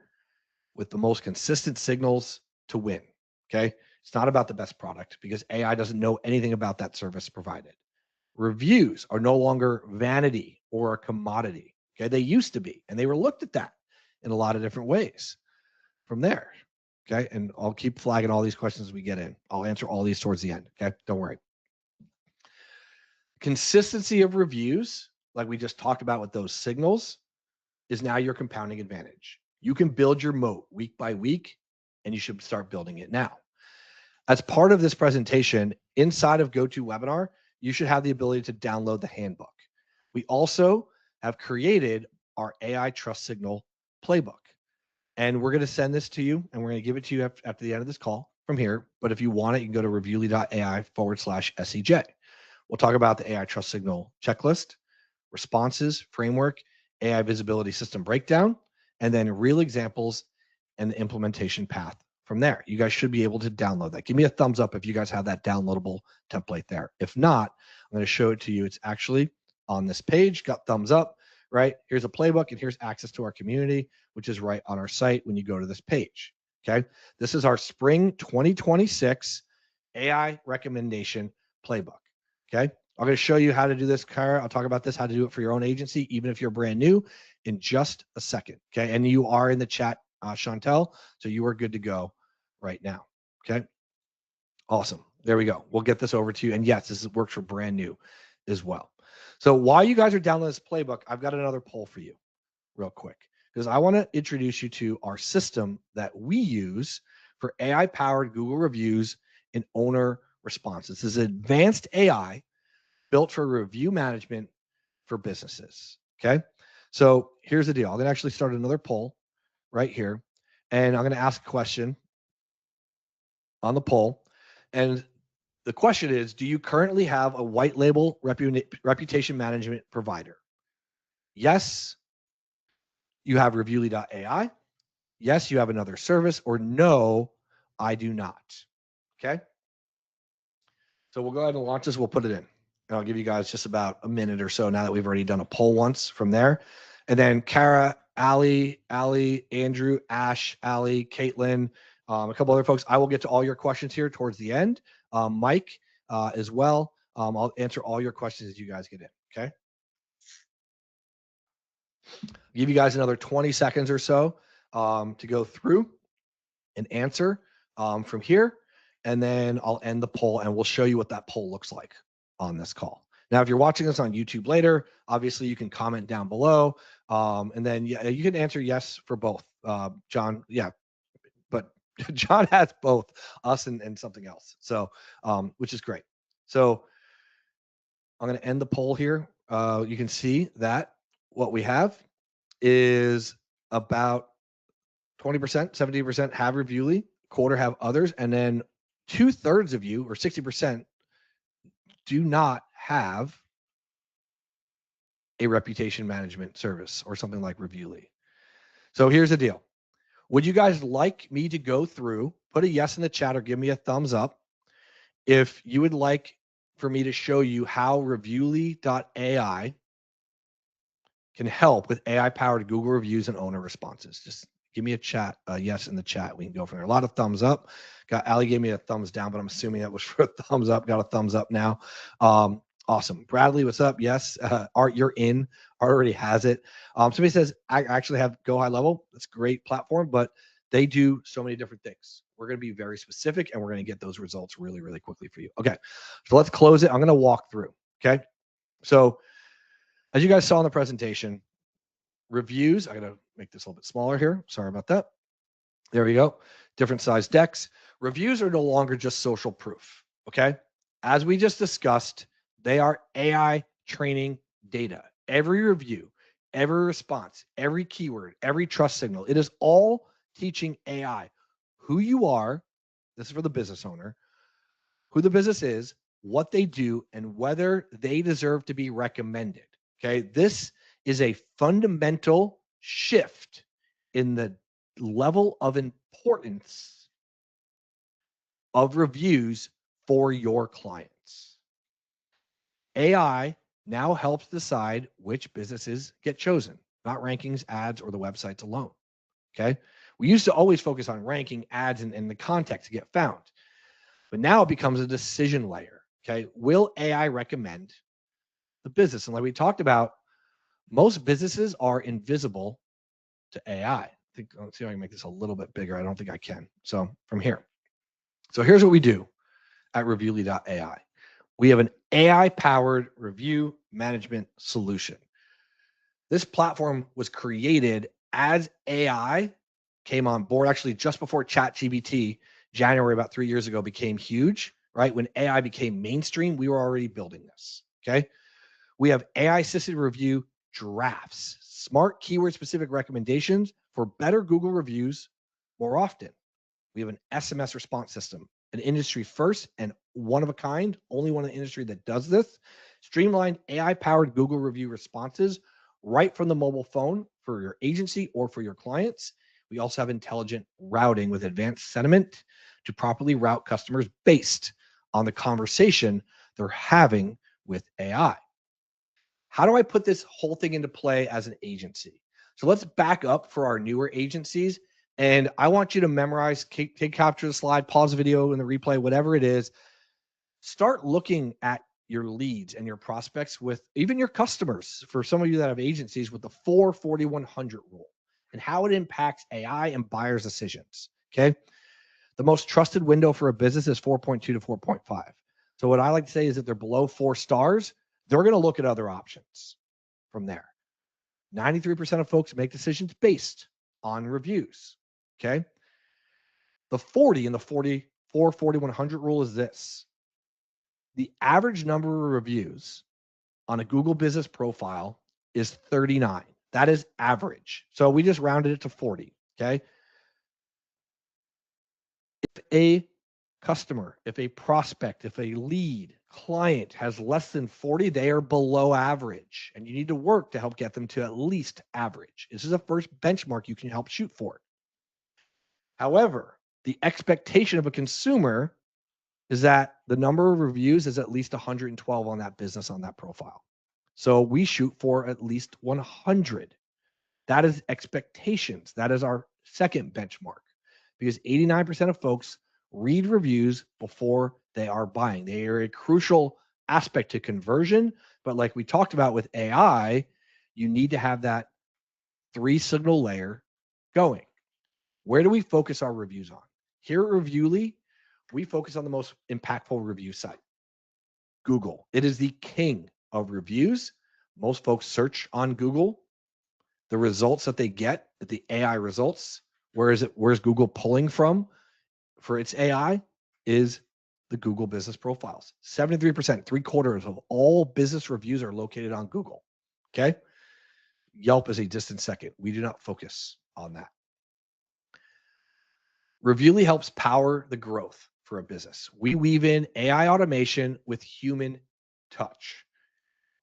with the most consistent signals to win. Okay. It's not about the best product because AI doesn't know anything about that service provided. Reviews are no longer vanity or a commodity. Okay. They used to be, and they were looked at that in a lot of different ways from there. Okay. And I'll keep flagging all these questions as we get in. I'll answer all these towards the end. Okay. Don't worry. Consistency of reviews, like we just talked about with those signals, is now your compounding advantage. You can build your moat week by week, and you should start building it now. As part of this presentation, inside of GoToWebinar, you should have the ability to download the handbook. We also have created our AI Trust Signal playbook. And we're going to send this to you, and we're going to give it to you after the end of this call from here. But if you want it, you can go to reviewly.ai/SEJ. We'll talk about the AI Trust Signal checklist, responses, framework, AI visibility system breakdown, and then real examples and the implementation path from there. You guys should be able to download that. Give me a thumbs up if you guys have that downloadable template there. If not, I'm going to show it to you. It's actually on this page, got thumbs up, right? Here's a playbook and here's access to our community, which is right on our site when you go to this page. Okay. This is our spring 2026 AI recommendation playbook. Okay. I'm going to show you how to do this, Kara. I'll talk about this, how to do it for your own agency, even if you're brand new, in just a second. Okay. And you are in the chat, Chantel. So you are good to go right now. Okay. Awesome. There we go. We'll get this over to you. And yes, this works for brand new as well. So while you guys are downloading this playbook, I've got another poll for you real quick, because I want to introduce you to our system that we use for AI powered Google reviews and owner responses. This is advanced AI built for review management for businesses. Okay. So here's the deal. I'm going to actually start another poll right here, and I'm going to ask a question on the poll. And the question is, do you currently have a white label reputation management provider? Yes, you have reviewly.ai. Yes, you have another service, or no, I do not. Okay. So we'll go ahead and launch this. We'll put it in. And I'll give you guys just about a minute or so now that we've already done a poll once from there. And then Kara, Ali, Andrew, Ash, Ali, Caitlin, a couple other folks. I will get to all your questions here towards the end. Mike as well. I'll answer all your questions as you guys get in. Okay. I'll give you guys another 20 seconds or so to go through and answer from here. And then I'll end the poll and we'll show you what that poll looks like on this call. Now, if you're watching this on YouTube later, obviously you can comment down below. And then yeah, you can answer yes for both. John, yeah, but John has both us and something else. So, which is great. So I'm going to end the poll here. You can see that what we have is about 20%, 70% have Reviewly, quarter have others, and then 2/3 of you, or 60%, do not have a reputation management service or something like Reviewly. So here's the deal. Would you guys like me to go through, put a yes in the chat or give me a thumbs up if you would like for me to show you how Reviewly.ai can help with AI-powered Google reviews and owner responses? Just give me a yes in the chat. We can go from there. A lot of thumbs up. Ali gave me a thumbs down, but I'm assuming that was for a thumbs up. Got a thumbs up now. Awesome. Bradley, what's up? Yes. Art, you're in. Art already has it. Somebody says, I actually have Go High Level. That's a great platform, but they do so many different things. We're going to be very specific, and we're going to get those results really, really quickly for you. Okay. So let's close it. I'm going to walk through. Okay. So as you guys saw in the presentation, reviews, I got to make this a little bit smaller here. Sorry about that. There we go. Different size decks. Reviews are no longer just social proof. Okay. As we just discussed, they are AI training data. Every review, every response, every keyword, every trust signal, it is all teaching AI who you are. This is for the business owner, who the business is, what they do, and whether they deserve to be recommended. Okay. This is a fundamental shift in the level of importance of reviews for your clients. AI now helps decide which businesses get chosen, not rankings, ads, or the websites alone. Okay. We used to always focus on ranking, ads, and the context to get found. But now it becomes a decision layer. Okay. Will AI recommend the business? And like we talked about, most businesses are invisible to AI. Let's see if I can make this a little bit bigger. I don't think I can. So from here. So here's what we do at Reviewly.ai. We have an AI-powered review management solution. This platform was created as AI came on board, actually just before ChatGPT, January about 3 years ago, became huge, right? When AI became mainstream, we were already building this, okay? We have AI-assisted review drafts, smart keyword-specific recommendations for better Google reviews more often. We have an SMS response system, an industry first and one of a kind, only one in the industry that does this. Streamlined AI-powered Google review responses right from the mobile phone for your agency or for your clients. We also have intelligent routing with advanced sentiment to properly route customers based on the conversation they're having with AI. How do I put this whole thing into play as an agency? So let's back up for our newer agencies. And I want you to memorize, take capture the slide, pause the video in the replay, whatever it is. Start looking at your leads and your prospects with even your customers, for some of you that have agencies, with the 4-40-100 rule and how it impacts AI and buyers' decisions. Okay. The most trusted window for a business is 4.2 to 4.5. So what I like to say is if they're below 4 stars, they're going to look at other options from there. 93% of folks make decisions based on reviews. Okay. The 40 in the 40-100 rule is this. The average number of reviews on a Google business profile is 39. That is average. So we just rounded it to 40. Okay. If a customer, if a prospect, if a lead client has less than 40, they are below average. And you need to work to help get them to at least average. This is a first benchmark you can help shoot for. However, the expectation of a consumer is that the number of reviews is at least 112 on that business, on that profile. So we shoot for at least 100. That is expectations. That is our second benchmark, because 89% of folks read reviews before they are buying. They are a crucial aspect to conversion. But like we talked about with AI, you need to have that 3 signal layer going. Where do we focus our reviews on? Here at Reviewly, we focus on the most impactful review site, Google. It is the king of reviews. Most folks search on Google. The results that they get, the AI results, where's Google pulling from for its AI is the Google business profiles. 73%, three quarters of all business reviews are located on Google. Okay. Yelp is a distant second. We do not focus on that. Reviewly helps power the growth for a business. We weave in AI automation with human touch.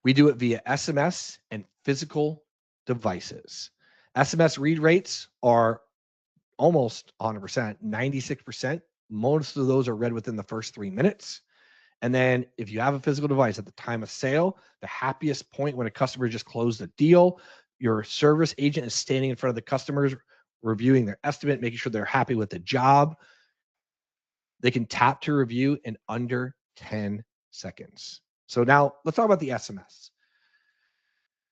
We do it via SMS and physical devices. SMS read rates are almost 100%, 96%. Most of those are read within the first 3 minutes. And then if you have a physical device at the time of sale, the happiest point when a customer just closed a deal, your service agent is standing in front of the customers, reviewing their estimate, making sure they're happy with the job. They can tap to review in under 10 seconds. So now let's talk about the SMS.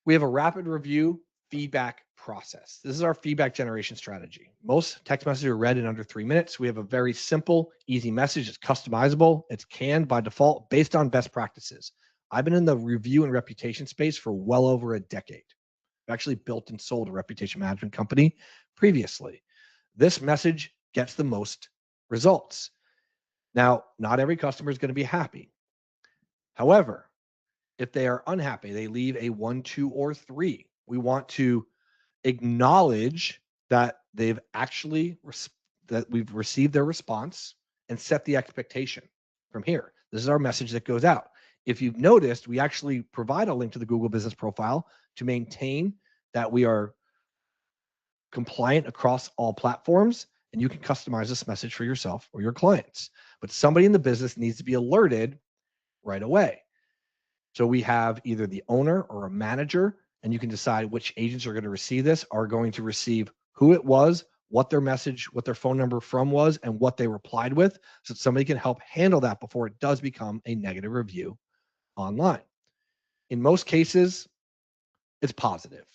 We have a rapid review feedback process. This is our feedback generation strategy. Most text messages are read in under 3 minutes. We have a very simple, easy message. It's customizable. It's canned by default based on best practices. I've been in the review and reputation space for well over a decade. I've actually built and sold a reputation management company previously. This message gets the most results. Now, not every customer is going to be happy. However, if they are unhappy, they leave a 1, 2, or 3. We want to acknowledge that they've actually that we've received their response and set the expectation from here. This is our message that goes out. If you've noticed, we actually provide a link to the Google business profile to maintain that we are compliant across all platforms, and you can customize this message for yourself or your clients. But somebody in the business needs to be alerted right away. So we have either the owner or a manager, and you can decide which agents are going to receive this, are going to receive who it was, what their message, what their phone number from was, and what they replied with, so that somebody can help handle that before it does become a negative review online. In most cases, it's positive,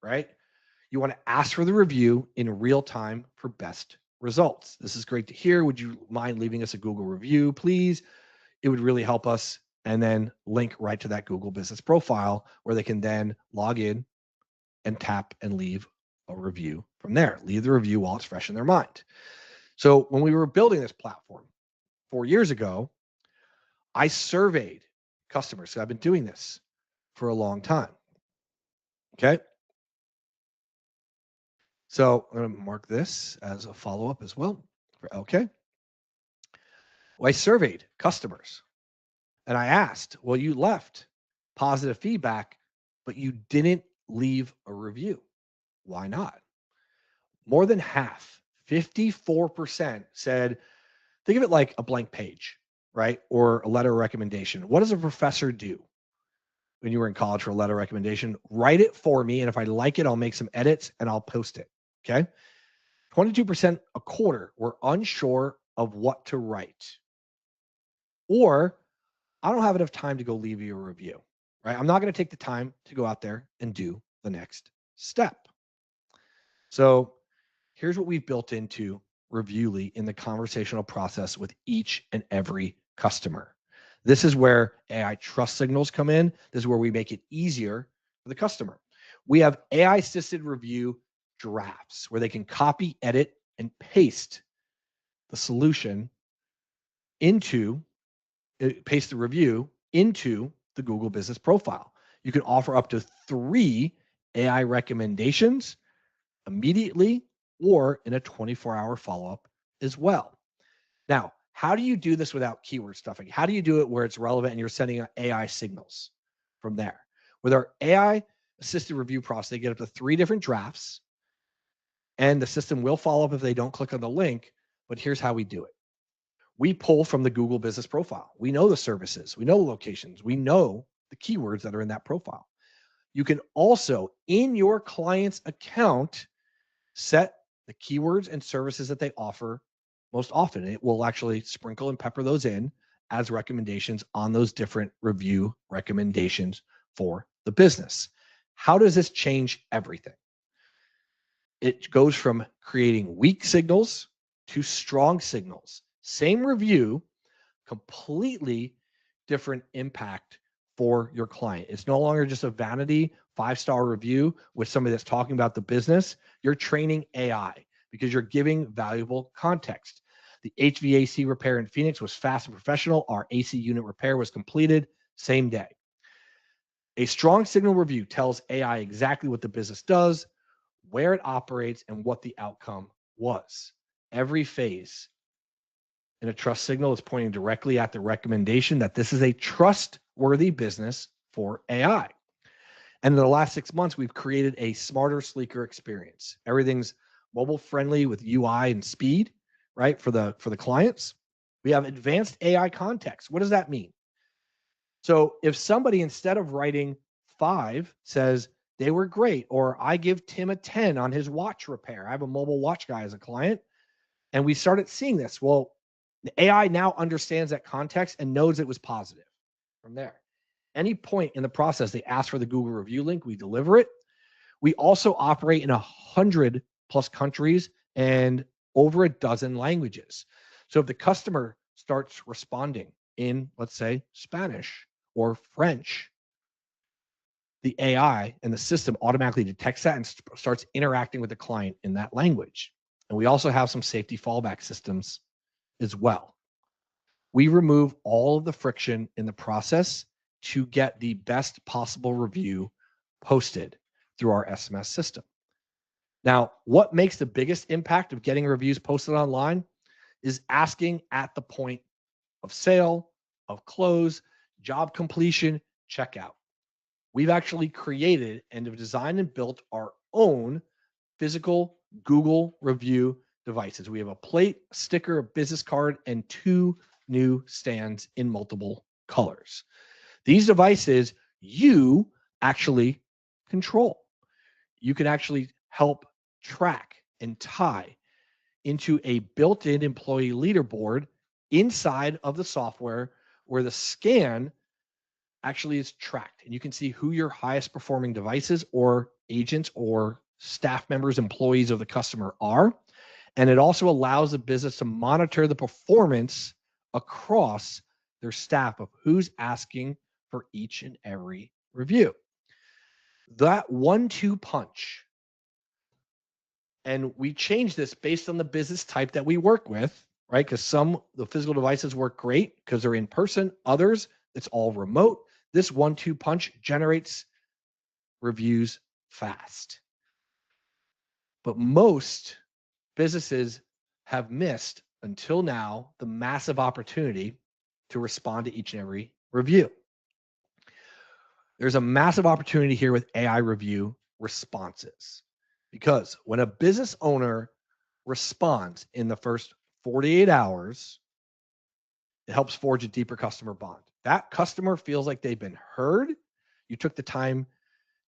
right? You want to ask for the review in real time for best results. This is great to hear. Would you mind leaving us a Google review, please? It would really help us. And then link right to that Google business profile where they can then log in and tap and leave a review from there. Leave the review while it's fresh in their mind. So when we were building this platform 4 years ago, I surveyed customers. So I've been doing this for a long time. Okay. So I'm going to mark this as a follow-up as well. Okay. Well, I surveyed customers. And I asked, well, you left positive feedback, but you didn't leave a review. Why not? More than half, 54% said, think of it like a blank page, right? Or a letter of recommendation. What does a professor do when you were in college for a letter of recommendation? Write it for me. And if I like it, I'll make some edits and I'll post it. Okay. 22%, a quarter, were unsure of what to write. Or I don't have enough time to go leave you a review, right? I'm not going to take the time to go out there and do the next step. So here's what we've built into Reviewly in the conversational process with each and every customer. This is where AI trust signals come in. This is where we make it easier for the customer. We have AI assisted review drafts where they can copy, edit, and paste the solution paste the review into the Google business profile. You can offer up to 3 AI recommendations immediately or in a 24-hour follow-up as well. Now, how do you do this without keyword stuffing? How do you do it where it's relevant and you're sending AI signals from there? With our AI assisted review process, they get up to 3 different drafts, and the system will follow up if they don't click on the link, but here's how we do it. We pull from the Google business profile. We know the services, we know the locations, we know the keywords that are in that profile. You can also, in your client's account, set the keywords and services that they offer most often. It will actually sprinkle and pepper those in as recommendations on those different review recommendations for the business. How does this change everything? It goes from creating weak signals to strong signals. Same review, completely different impact for your client. It's no longer just a vanity 5-star review with somebody that's talking about the business. You're training AI because you're giving valuable context. The HVAC repair in Phoenix was fast and professional. Our AC unit repair was completed same day. A strong signal review tells AI exactly what the business does, where it operates, and what the outcome was. Every phase in a trust signal is pointing directly at the recommendation that this is a trustworthy business for AI. And in the last 6 months, we've created a smarter, sleeker experience. Everything's mobile friendly with UI and speed, right? For the clients. We have advanced AI context. What does that mean? So if somebody, instead of writing 5, says they were great, or I give Tim a 10 on his watch repair. I have a mobile watch guy as a client, and we started seeing this. Well, the AI now understands that context and knows it was positive from there. Any point in the process, they ask for the Google review link, we deliver it. We also operate in 100 plus countries and over a dozen languages. So if the customer starts responding in, let's say, Spanish or French, the AI and the system automatically detects that and starts interacting with the client in that language. And we also have some safety fallback systems as well. We remove all of the friction in the process to get the best possible review posted through our SMS system. Now, what makes the biggest impact of getting reviews posted online is asking at the point of sale, of close, job completion, checkout. We've actually created and have designed and built our own physical Google review devices. We have a plate, a sticker, a business card, and 2 new stands in multiple colors. These devices you actually control. You can actually help track and tie into a built-in employee leaderboard inside of the software where the scan actually is tracked. And you can see who your highest performing devices or agents or staff members, employees of the customer are. And it also allows the business to monitor the performance across their staff of who's asking for each and every review. That 1-2 punch, and we change this based on the business type that we work with, right? Because the physical devices work great because they're in person. Others, it's all remote. This 1-2 punch generates reviews fast. But most businesses have missed until now the massive opportunity to respond to each and every review. There's a massive opportunity here with AI review responses, because when a business owner responds in the first 48 hours, it helps forge a deeper customer bond. That customer feels like they've been heard. You took the time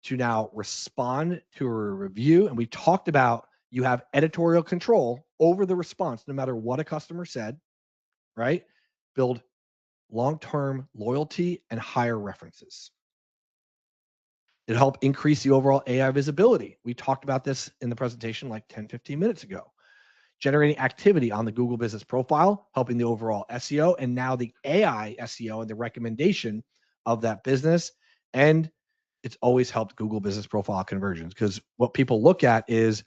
to now respond to a review. And we talked about you have editorial control over the response, no matter what a customer said, right? Build long-term loyalty and higher references. It'll help increase the overall AI visibility. We talked about this in the presentation like 10, 15 minutes ago. Generating activity on the Google business profile, helping the overall SEO, and now the AI SEO and the recommendation of that business. And it's always helped Google business profile conversions, because what people look at is,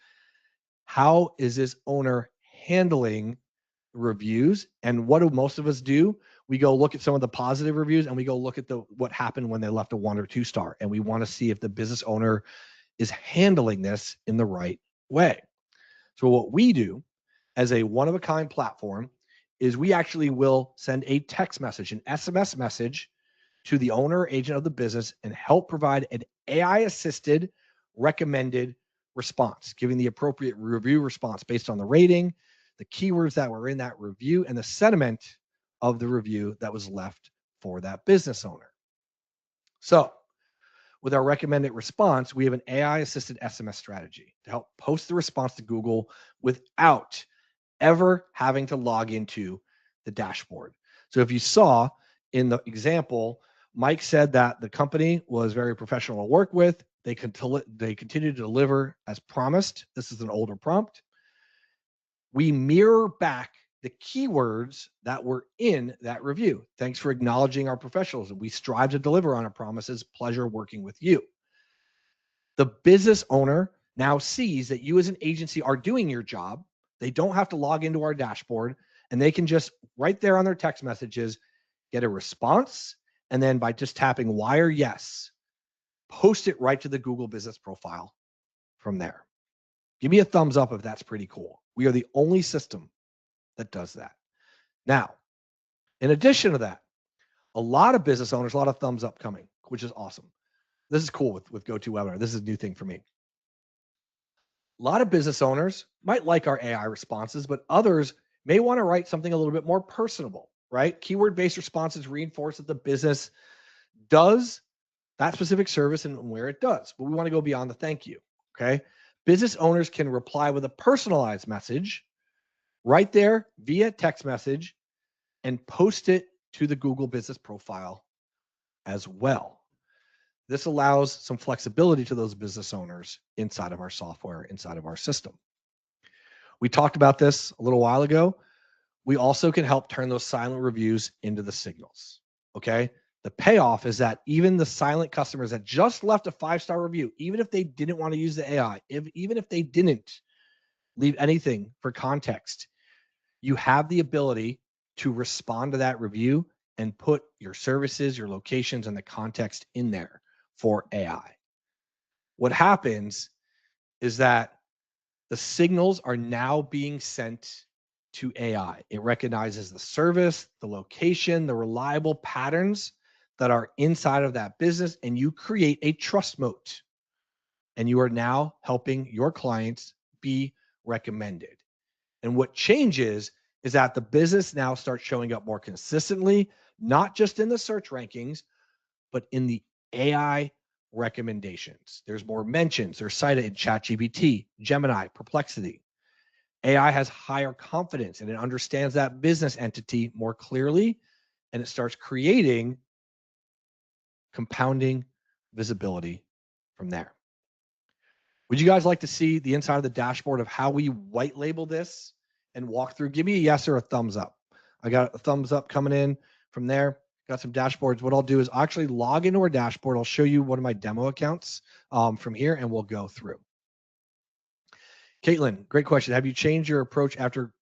how is this owner handling reviews? And what do most of us do? We go look at some of the positive reviews and we go look at what happened when they left a 1 or 2 star. And we want to see if the business owner is handling this in the right way. So what we do as a one-of-a-kind platform is we actually will send a text message, an SMS message to the owner or agent of the business and help provide an AI-assisted recommended response, giving the appropriate review response based on the rating, the keywords that were in that review, and the sentiment of the review that was left for that business owner. So with our recommended response, we have an AI-assisted SMS strategy to help post the response to Google without ever having to log into the dashboard. So if you saw in the example, Mike said that the company was very professional to work with. They continue to deliver as promised. This is an older prompt. We mirror back the keywords that were in that review. Thanks for acknowledging our professionalism. We strive to deliver on our promises. Pleasure working with you. The business owner now sees that you as an agency are doing your job. They don't have to log into our dashboard, and they can just right there on their text messages get a response. And then by just tapping wire yes, post it right to the Google business profile from there. Give me a thumbs up if that's pretty cool. We are the only system that does that. Now, in addition to that, a lot of business owners, a lot of thumbs up coming, which is awesome. This is cool with GoToWebinar. This is a new thing for me. A lot of business owners might like our AI responses, but others may want to write something a little bit more personable, right? Keyword-based responses reinforce that the business does that specific service and where it does, but we want to go beyond the thank you, okay? Business owners can reply with a personalized message right there via text message and post it to the Google business profile as well. This allows some flexibility to those business owners inside of our software, inside of our system. We talked about this a little while ago. We also can help turn those silent reviews into the signals, okay? The payoff is that even the silent customers that just left a 5-star review, even if they didn't want to use the AI, even if they didn't leave anything for context, you have the ability to respond to that review and put your services, your locations, and the context in there for AI. What happens is that the signals are now being sent to AI. It recognizes the service, the location, the reliable patterns that are inside of that business, and you create a trust moat. And you are now helping your clients be recommended. And what changes is that the business now starts showing up more consistently, not just in the search rankings, but in the AI recommendations. There's more mentions. They're cited in ChatGPT, Gemini, Perplexity. AI has higher confidence and it understands that business entity more clearly, and it starts creating compounding visibility from there. Would you guys like to see the inside of the dashboard of how we white label this and walk through? Give me a yes or a thumbs up. I got a thumbs up coming in from there. Got some dashboards. What I'll do is I'll actually log into our dashboard. I'll show you one of my demo accounts from here, and we'll go through. Caitlin, great question. Have you changed your approach after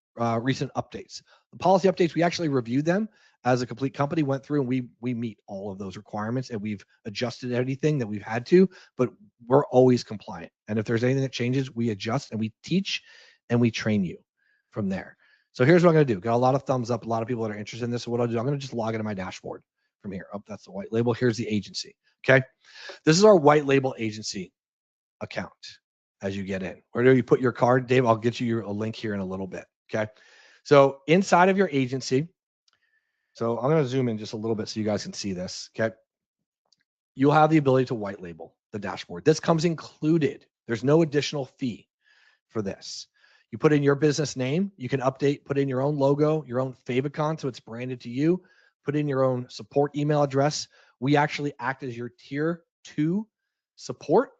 recent updates? The policy updates, we actually reviewed them as a complete company, went through, and we meet all of those requirements, and we've adjusted anything that we've had to, but we're always compliant. And if there's anything that changes, we adjust and we teach and we train you from there. So here's what I'm going to do. Got a lot of thumbs up, a lot of people that are interested in this. So what I'll do, I'm going to just log into my dashboard from here. Oh, that's the white label. Here's the agency. Okay. This is our white label agency account as you get in. Where do you put your card? Dave, I'll get you a link here in a little bit. Okay. So inside of your agency, so I'm going to zoom in just a little bit so you guys can see this. Okay. You'll have the ability to white label the dashboard. This comes included. There's no additional fee for this. You put in your business name. You can update, put in your own logo, your own favicon, so it's branded to you. Put in your own support email address. We actually act as your tier 2 support.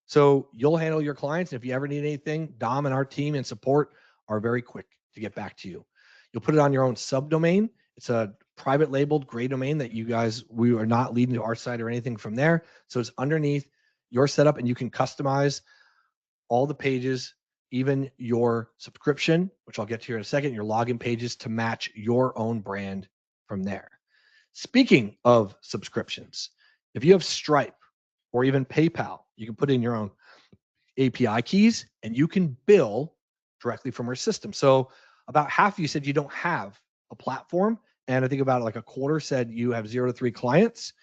So you'll handle your clients. If you ever need anything, Dom and our team and support are very quick to get back to you. You'll put it on your own subdomain. It's a private labeled gray domain that you guys, we are not leading to our site or anything from there. So it's underneath your setup, and you can customize all the pages, even your subscription, which I'll get to here in a second, your login pages to match your own brand from there. Speaking of subscriptions, if you have Stripe or even PayPal, you can put in your own API keys and you can bill directly from our system. So about half of you said you don't have a platform. And I think about like a quarter said you have 0 to 3 clients.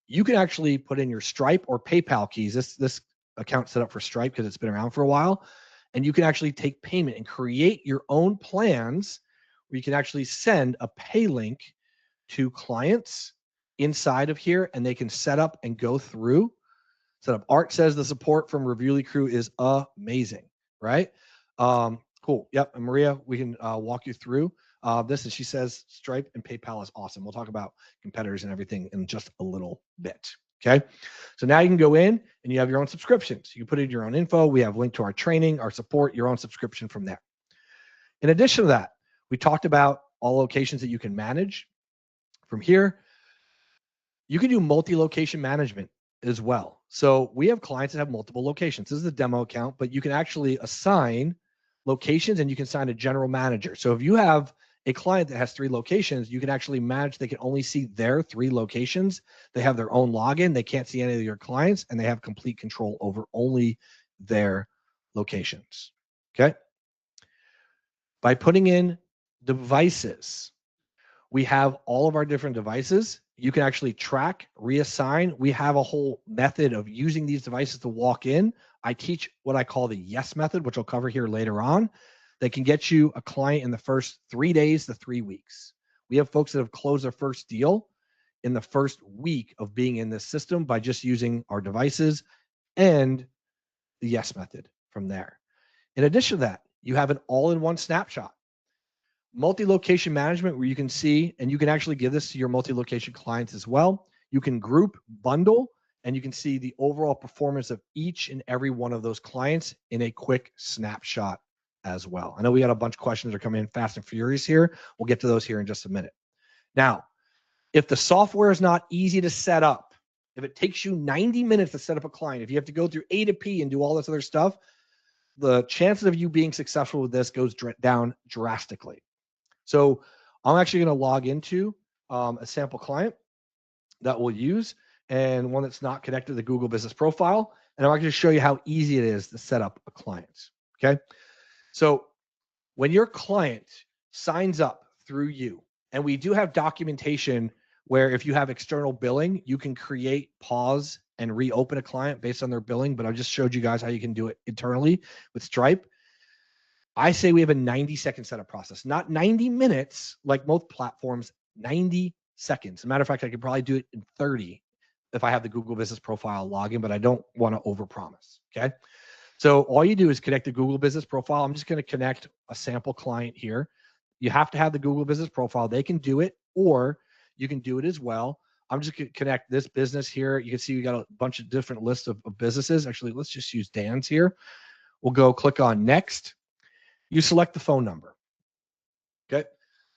You can actually put in your Stripe or PayPal keys. This account set up for Stripe because it's been around for a while. And you can actually take payment and create your own plans where you can actually send a pay link to clients inside of here, and they can set up and go through. Set up. Art says the support from Reviewly Crew is amazing, right? Cool. Yep. And Maria, we can walk you through this. And she says Stripe and PayPal is awesome. We'll talk about competitors and everything in just a little bit. Okay. So now you can go in and you have your own subscriptions. You can put in your own info. We have link to our training, our support, your own subscription from there. In addition to that, We talked about all locations that you can manage. From here, you can do multi-location management as well. So we have clients that have multiple locations. This is a demo account, but you can actually assign locations and you can assign a general manager. So if you have a client that has 3 locations, you can actually manage. They can only see their 3 locations. They have their own login. They can't see any of your clients, and they have complete control over only their locations. Okay. By putting in devices, we have all of our different devices. You can actually track, reassign. We have a whole method of using these devices to walk in. I teach what I call the yes method, which I'll cover here later on. That can get you a client in the first 3 days to 3 weeks. We have folks that have closed their first deal in the first week of being in this system by just using our devices and the yes method from there. In addition to that, you have an all-in-one snapshot. Multi-location management, where you can see, and you can actually give this to your multi-location clients as well. You can group, bundle, and you can see the overall performance of each and every one of those clients in a quick snapshot as well. I know we got a bunch of questions that are coming in fast and furious here. We'll get to those here in just a minute. Now, if the software is not easy to set up, if it takes you 90 minutes to set up a client, if you have to go through A to P and do all this other stuff, the chances of you being successful with this goes down drastically. So I'm actually going to log into a sample client that we'll use, and one that's not connected to the Google Business Profile. And I'm going to show you how easy it is to set up a client. Okay. So when your client signs up through you, and we do have documentation where if you have external billing, you can create, pause, and reopen a client based on their billing. But I just showed you guys how you can do it internally with Stripe. I say we have a 90-second setup process, not 90 minutes like most platforms, 90 seconds. As a matter of fact, I could probably do it in 30 if I have the Google Business Profile login, but I don't want to overpromise. Okay. So all you do is connect the Google Business Profile. I'm just going to connect a sample client here. You have to have the Google Business Profile. They can do it, or you can do it as well. I'm just going to connect this business here. You can see we got a bunch of different lists of businesses. Actually, let's just use Dan's here. We'll go click on next. You select the phone number. Okay.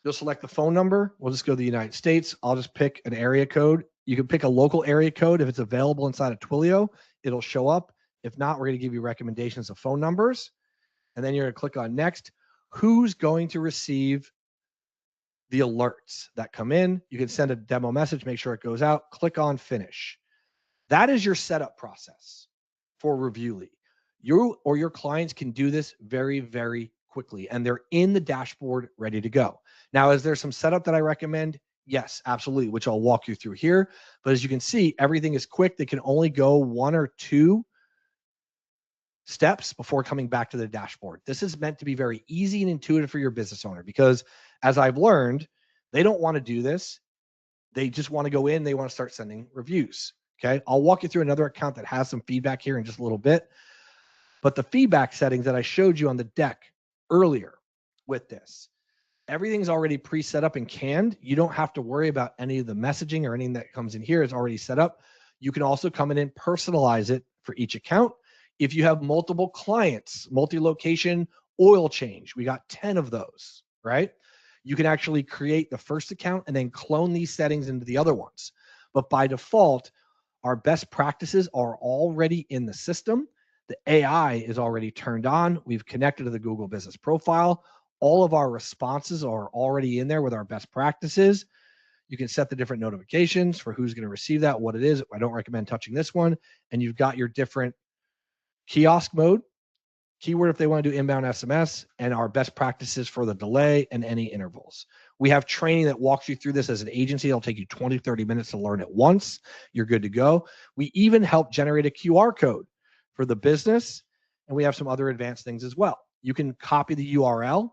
You'll select the phone number. We'll just go to the United States. I'll just pick an area code. You can pick a local area code. If it's available inside of Twilio, it'll show up. If not, we're going to give you recommendations of phone numbers. And then you're going to click on next. Who's going to receive the alerts that come in? You can send a demo message, make sure it goes out. Click on finish. That is your setup process for Reviewly. You or your clients can do this very, very quickly, and they're in the dashboard ready to go. Now, is there some setup that I recommend? Yes, absolutely, which I'll walk you through here. But as you can see, everything is quick. They can only go 1 or 2 steps before coming back to the dashboard. This is meant to be very easy and intuitive for your business owner, because as I've learned, they don't want to do this. They just want to go in. They want to start sending reviews. Okay. I'll walk you through another account that has some feedback here in just a little bit. But the feedback settings that I showed you on the deck earlier with this, everything's already pre-set up and canned. You don't have to worry about any of the messaging or anything that comes in here is already set up. You can also come in and personalize it for each account. If you have multiple clients, multi-location oil change, we got 10 of those, right? You can actually create the first account and then clone these settings into the other ones. But by default, our best practices are already in the system. The AI is already turned on. We've connected to the Google Business Profile. All of our responses are already in there with our best practices. You can set the different notifications for who's going to receive that, what it is. I don't recommend touching this one. And you've got your different kiosk mode, keyword if they want to do inbound SMS, and our best practices for the delay and any intervals. We have training that walks you through this as an agency. It'll take you 20, 30 minutes to learn it once. You're good to go. We even help generate a QR code for the business, and we have some other advanced things as well. You can copy the URL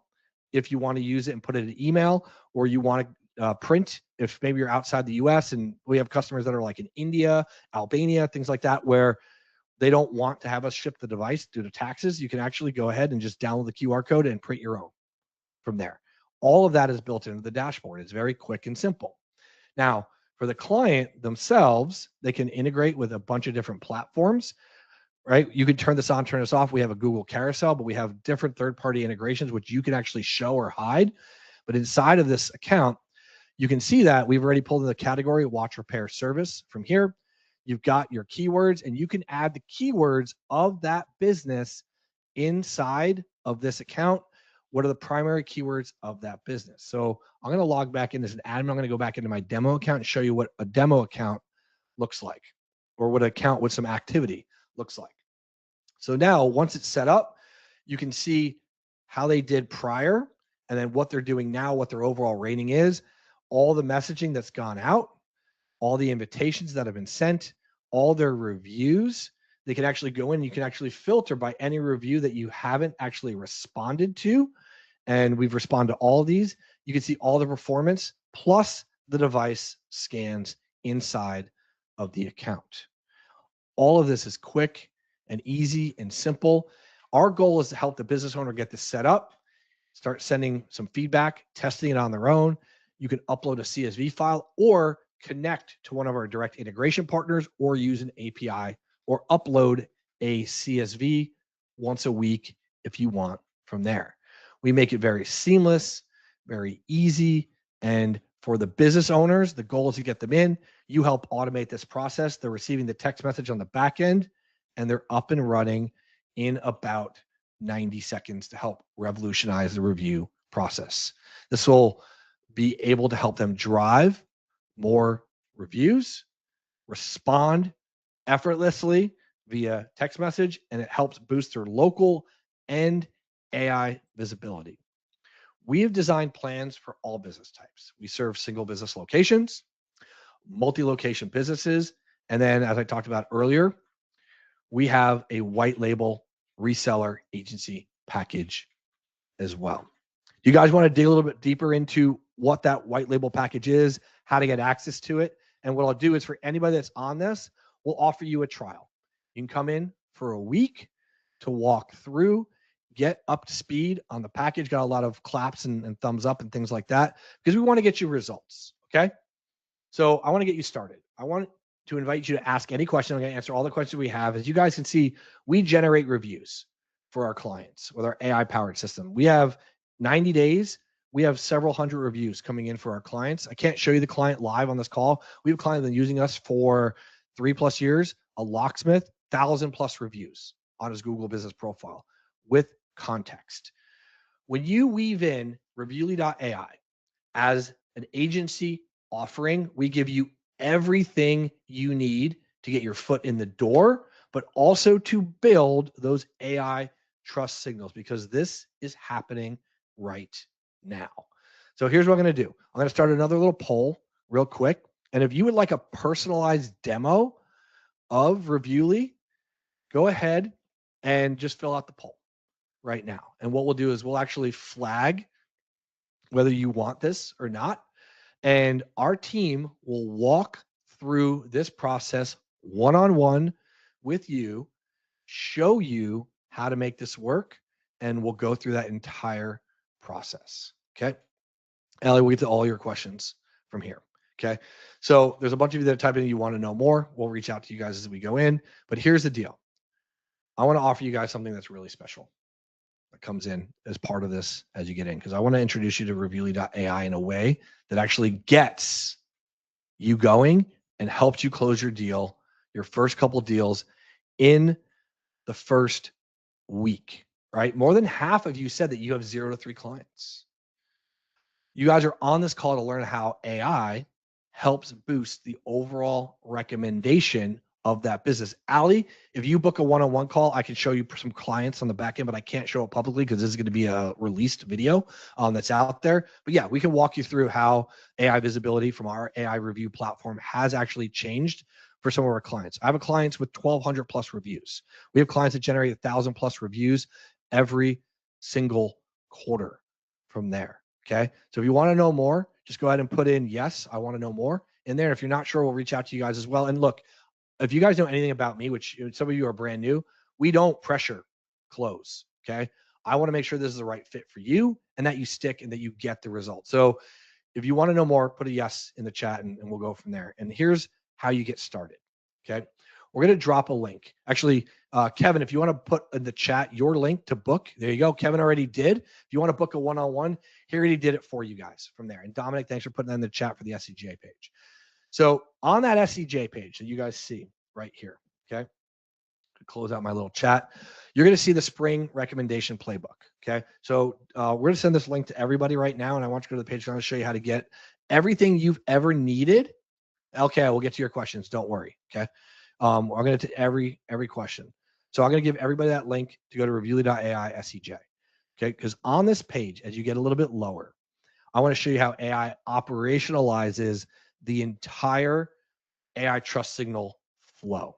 if you want to use it and put it in email, or you want to print if maybe you're outside the US, and we have customers that are like in India, Albania, things like that, where they don't want to have us ship the device due to taxes. You can actually go ahead and just download the QR code and print your own from there. All of that is built into the dashboard. It's very quick and simple. Now, for the client themselves, they can integrate with a bunch of different platforms, right? You can turn this on, turn this off. We have a Google carousel, but we have different third-party integrations, which you can actually show or hide. But inside of this account, you can see that we've already pulled in the category watch, repair, service from here. You've got your keywords, and you can add the keywords of that business inside of this account. What are the primary keywords of that business? So I'm going to log back in as an admin. I'm going to go back into my demo account and show you what a demo account looks like, or what an account with some activity looks like. So now once it's set up, you can see how they did prior, and then what they're doing now, what their overall rating is, all the messaging that's gone out, all the invitations that have been sent, all their reviews. They can actually go in, you can actually filter by any review that you haven't actually responded to. And we've responded to all of these. You can see all the performance plus the device scans inside of the account. All of this is quick and easy and simple. Our goal is to help the business owner get this set up, start sending some feedback, testing it on their own. You can upload a CSV file or connect to one of our direct integration partners, or use an API, or upload a CSV once a week if you want from there. We make it very seamless, very easy. And for the business owners, the goal is to get them in. You help automate this process. They're receiving the text message on the back end, and they're up and running in about 90 seconds to help revolutionize the review process. This will be able to help them drive more reviews, respond effortlessly via text message, and it helps boost their local and AI visibility. We have designed plans for all business types. We serve single business locations, multi-location businesses, and then, as I talked about earlier, we have a white label reseller agency package as well. You guys want to dig a little bit deeper into what that white label package is, how to get access to it? And what I'll do is, for anybody that's on this, we'll offer you a trial. You can come in for a week to walk through, get up to speed on the package. Got a lot of claps and thumbs up and things like that, because we want to get you results. Okay. So I want to get you started. I want to invite you to ask any question. I'm going to answer all the questions we have. As you guys can see, we generate reviews for our clients with our AI powered system. We have 90 days. We have several hundred reviews coming in for our clients. I can't show you the client live on this call. We have a client that's been using us for 3+ years, a locksmith, 1,000+ reviews on his Google business profile with context. When you weave in Reviewly.ai as an agency offering, we give you everything you need to get your foot in the door, but also to build those AI trust signals, because this is happening right now. So here's what I'm going to do. I'm going to start another little poll real quick. And if you would like a personalized demo of Reviewly, go ahead and just fill out the poll right now. And what we'll do is we'll actually flag whether you want this or not. And our team will walk through this process one-on-one with you, show you how to make this work, and we'll go through that entire process. Okay. Ellie, we'll get to all your questions from here. Okay. So there's a bunch of you that type in, you want to know more. We'll reach out to you guys as we go in. But here's the deal. I want to offer you guys something that's really special that comes in as part of this as you get in, because I want to introduce you to Reviewly.ai in a way that actually gets you going and helps you close your deal, your first couple deals, in the first week, right? More than half of you said that you have 0 to 3 clients. You guys are on this call to learn how AI helps boost the overall recommendation of that business. Ali, if you book a one-on-one call, I can show you some clients on the back end, but I can't show it publicly because this is going to be a released video that's out there. But yeah, we can walk you through how AI visibility from our AI review platform has actually changed for some of our clients. I have clients with 1,200+ reviews. We have clients that generate 1,000+ reviews every single quarter from there. Okay. So if you want to know more, just go ahead and put in, yes, I want to know more in there. If you're not sure, we'll reach out to you guys as well. And look, if you guys know anything about me, which some of you are brand new, we don't pressure close. Okay. I want to make sure this is the right fit for you and that you stick and that you get the result. So if you want to know more, put a yes in the chat and we'll go from there. And here's how you get started. Okay. we're going to drop a link. Actually, Kevin, if you want to put in the chat your link to book, there you go. Kevin already did. If you want to book a one-on-one, he already did it for you guys from there. And Dominic, thanks for putting that in the chat for the SCJ page. So on that SCJ page that you guys see right here, okay, close out my little chat, you're going to see the spring recommendation playbook. Okay. So we're going to send this link to everybody right now. And I want you to go to the page. I'm going to show you how to get everything you've ever needed. Okay. We'll get to your questions. Don't worry. Okay. I'm going to every question. So I'm going to give everybody that link to go to reviewly.ai SCJ. Okay. Because on this page, as you get a little bit lower, I want to show you how AI operationalizes the entire AI trust signal flow.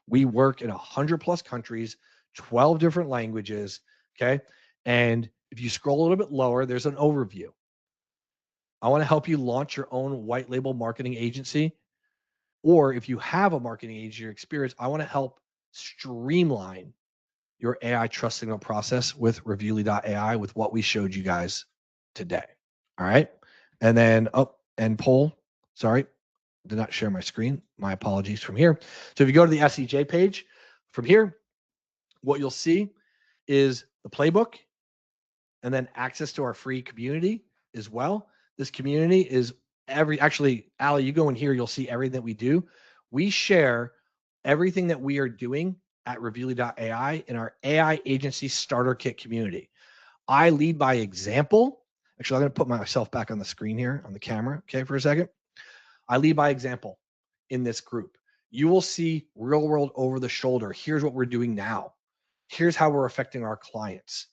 We work in 100+ countries, 12 different languages. Okay. And if you scroll a little bit lower, there's an overview. I want to help you launch your own white label marketing agency. Or if you have a marketing agency or experience, I want to help streamline your AI trust signal process with reviewly.ai with what we showed you guys today. All right. And then, and poll, sorry, did not share my screen. My apologies from here. So if you go to the SCJ page from here, what you'll see is the playbook and then access to our free community as well. This community is actually, Ali, you go in here, you'll see everything that we do. We share everything that we are doing at reviewly.ai in our AI agency starter kit community. I lead by example. Actually, I'm going to put myself back on the screen here on the camera, okay, for a second. I lead by example in this group. You will see real world over the shoulder. Here's what we're doing now. Here's how we're affecting our clients.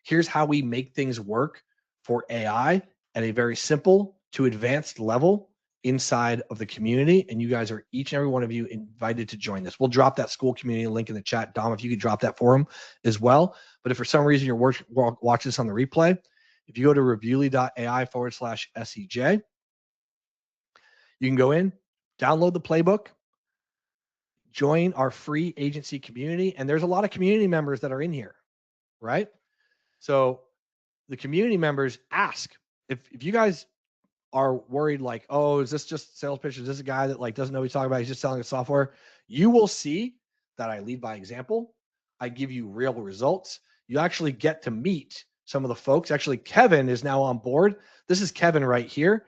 Here's how we make things work for AI at a very simple to advanced level inside of the community. And you guys are, each and every one of you, invited to join this. We'll drop that school community link in the chat. Dom, if you could drop that for them as well. But if for some reason you're watching this on the replay, if you go to reviewly.ai/SCJ, you can go in, download the playbook, join our free agency community. And there's a lot of community members that are in here, right? So the community members ask, if you guys are worried like, oh, is this just sales pitch? Is this a guy that like doesn't know what he's talking about? He's just selling the software. You will see that I lead by example. I give you real results. You actually get to meet some of the folks. Actually, Kevin is now on board. This is Kevin right here.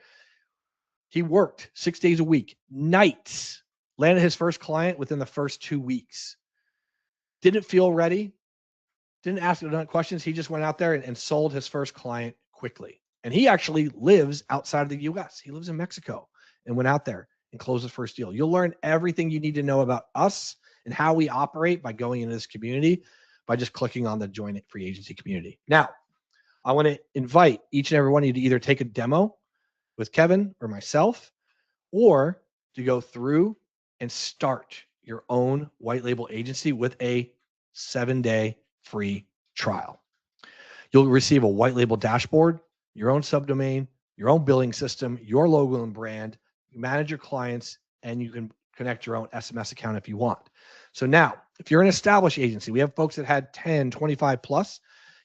He worked 6 days a week, nights, landed his first client within the first 2 weeks. Didn't feel ready. Didn't ask enough questions. He just went out there and sold his first client quickly. And he actually lives outside of the US. He lives in Mexico and went out there and closed his first deal. You'll learn everything you need to know about us and how we operate by going into this community by just clicking on the Join It Free Agency community. Now, I want to invite each and every one of you to either take a demo with Kevin or myself, or to go through and start your own white label agency with a 7-day free trial. You'll receive a white label dashboard, your own subdomain, your own billing system, your logo and brand. You manage your clients, and you can connect your own SMS account if you want. So now, if you're an established agency, we have folks that had 10, 25 plus,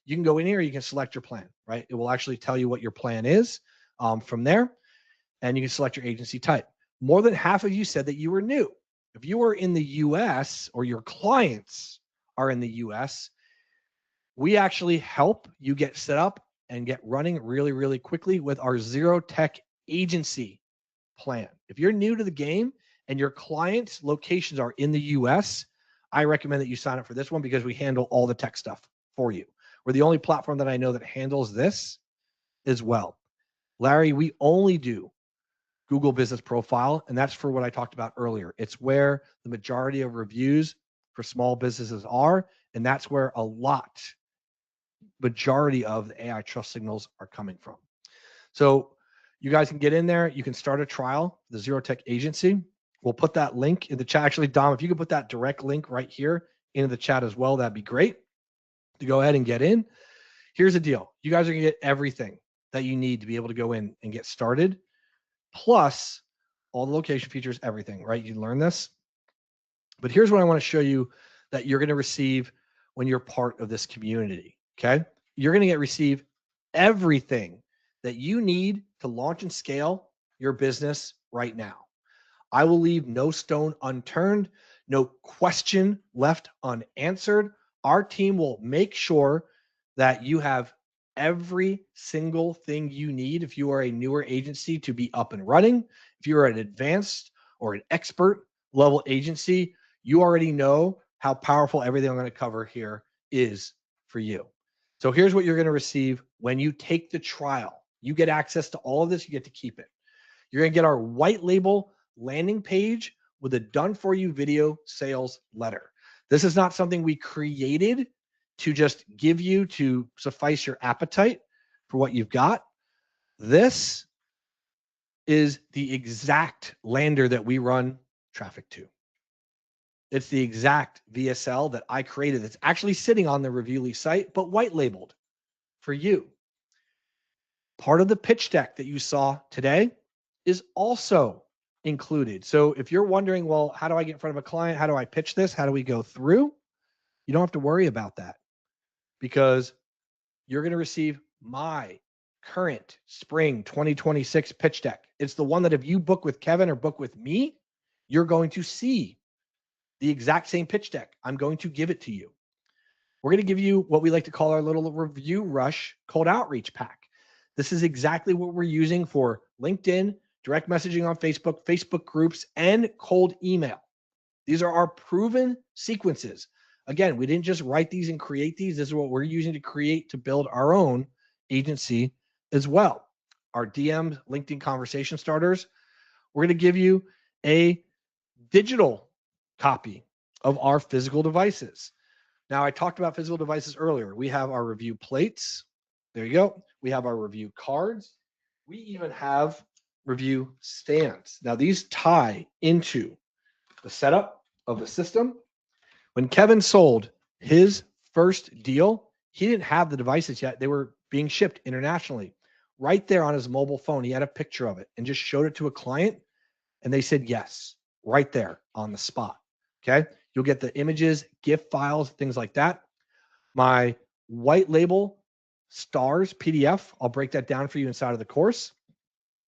you can go in here, you can select your plan, right? It will actually tell you what your plan is from there, and you can select your agency type. More than half of you said that you were new. If you are in the US or your clients are in the US, we actually help you get set up and get running really, really quickly with our Zero Tech Agency plan. If you're new to the game and your clients' locations are in the US, I recommend that you sign up for this one because we handle all the tech stuff for you. We're the only platform that I know that handles this as well. Larry, we only do Google Business Profile, and that's for what I talked about earlier. It's where the majority of reviews for small businesses are, and that's where majority of the AI trust signals are coming from. So you guys can get in there. You can start a trial, the Zero Tech Agency. We'll put that link in the chat. Actually, Dom, if you could put that direct link right here into the chat as well, that'd be great to go ahead and get in. Here's the deal. You guys are gonna get everything that you need to be able to go in and get started, plus all the location features, everything, right? You learn this. But here's what I want to show you that you're going to receive when you're part of this community, okay? You're going to receive everything that you need to launch and scale your business right now. I will leave no stone unturned. no question left unanswered. Our team will make sure that you have every single thing you need if you are a newer agency to be up and running. If you're an advanced or an expert level agency, you already know how powerful everything I'm going to cover here is for you. So here's what you're going to receive when you take the trial. You get access to all of this, you get to keep it. You're going to get our white label landing page with a done for you video sales letter. This is not something we created to just give you to suffice your appetite for what you've got. This is the exact lander that we run traffic to. It's the exact VSL that I created that's actually sitting on the Reviewly site, but white labeled for you. Part of the pitch deck that you saw today is also included. So if you're wondering, well, how do I get in front of a client? How do I pitch this? How do we go through? You don't have to worry about that because you're going to receive my current spring 2026 pitch deck. It's the one that if you book with Kevin or book with me, you're going to see the exact same pitch deck. I'm going to give it to you. We're going to give you what we like to call our little review rush cold outreach pack. This is exactly what we're using for LinkedIn, direct messaging on Facebook, Facebook groups, and cold email. These are our proven sequences. Again, we didn't just write these and create these. This is what we're using to create, to build our own agency as well. Our DM LinkedIn conversation starters. We're going to give you a digital copy of our physical devices. Now, I talked about physical devices earlier. We have our review plates. There you go. We have our review cards. We even have review stands. Now, these tie into the setup of the system. When Kevin sold his first deal, he didn't have the devices yet. They were being shipped internationally. Right there on his mobile phone, he had a picture of it and just showed it to a client, and they said yes, right there on the spot. Okay? You'll get the images, GIF files, things like that. My white label stars PDF, I'll break that down for you inside of the course.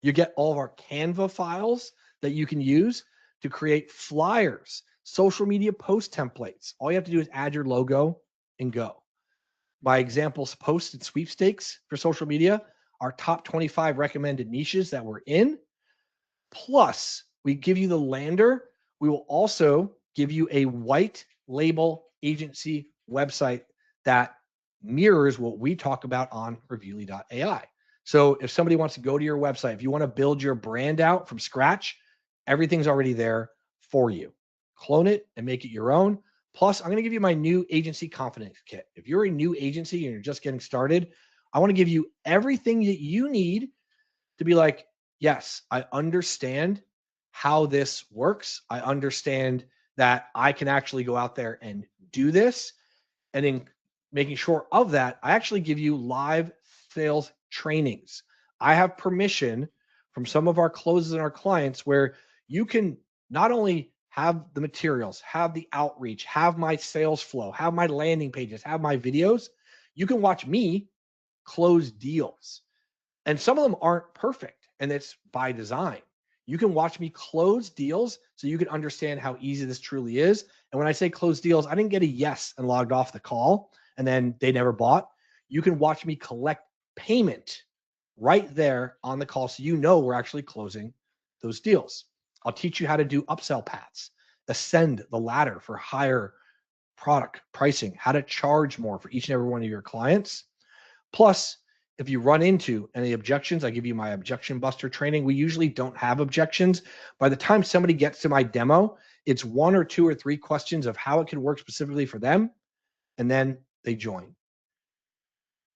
You get all of our Canva files that you can use to create flyers, social media post templates. All you have to do is add your logo and go. My examples post and sweepstakes for social media, our top 25 recommended niches that we're in. Plus, we give you the lander. We will also give you a white label agency website that mirrors what we talk about on Reviewly.ai. So if somebody wants to go to your website, if you want to build your brand out from scratch, everything's already there for you. Clone it and make it your own. Plus, I'm going to give you my new agency confidence kit. If you're a new agency and you're just getting started, I want to give you everything that you need to be like, yes, I understand how this works. I understand that I can actually go out there and do this. And in making sure of that, I actually give you live sales trainings. I have permission from some of our closes and our clients where you can not only have the materials, have the outreach, have my sales flow, have my landing pages, have my videos, you can watch me close deals. And some of them aren't perfect, and it's by design. You can watch me close deals so you can understand how easy this truly is. And when I say close deals, I didn't get a yes and logged off the call and then they never bought. You can watch me collect payment right there on the call so you know we're actually closing those deals. I'll teach you how to do upsell paths, ascend the ladder for higher product pricing, how to charge more for each and every one of your clients. Plus, if you run into any objections, I give you my objection buster training. We usually don't have objections. By the time somebody gets to my demo, it's 1 or 2 or 3 questions of how it could work specifically for them, and then they join.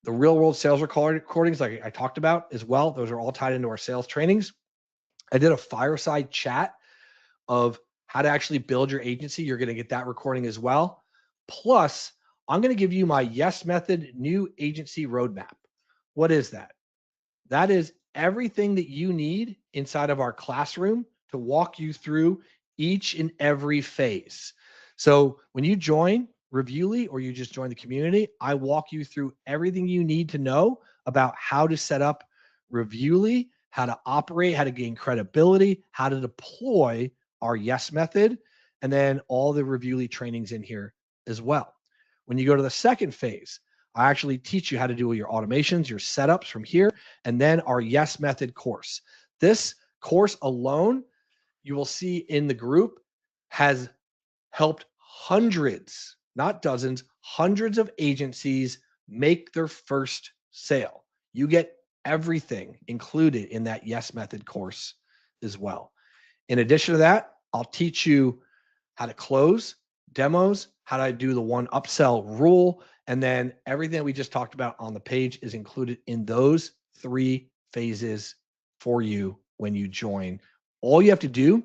The real world sales recordings, like I talked about as well, those are all tied into our sales trainings. I did a fireside chat of how to actually build your agency. You're going to get that recording as well. Plus, I'm going to give you my Yes Method new agency roadmap. What is that? That is everything that you need inside of our classroom to walk you through each and every phase. So when you join Reviewly or you just join the community, I walk you through everything you need to know about how to set up Reviewly, how to operate, how to gain credibility, how to deploy our Yes Method. and then all the Reviewly trainings in here as well. When you go to the second phase, I actually teach you how to do your automations, your setups from here, and then our Yes Method course. This course alone, you will see in the group, has helped hundreds, not dozens, hundreds of agencies make their first sale. You get everything included in that Yes Method course as well. In addition to that, I'll teach you how to close, demos, how to do the one upsell rule, and then everything that we just talked about on the page is included in those 3 phases for you when you join. All you have to do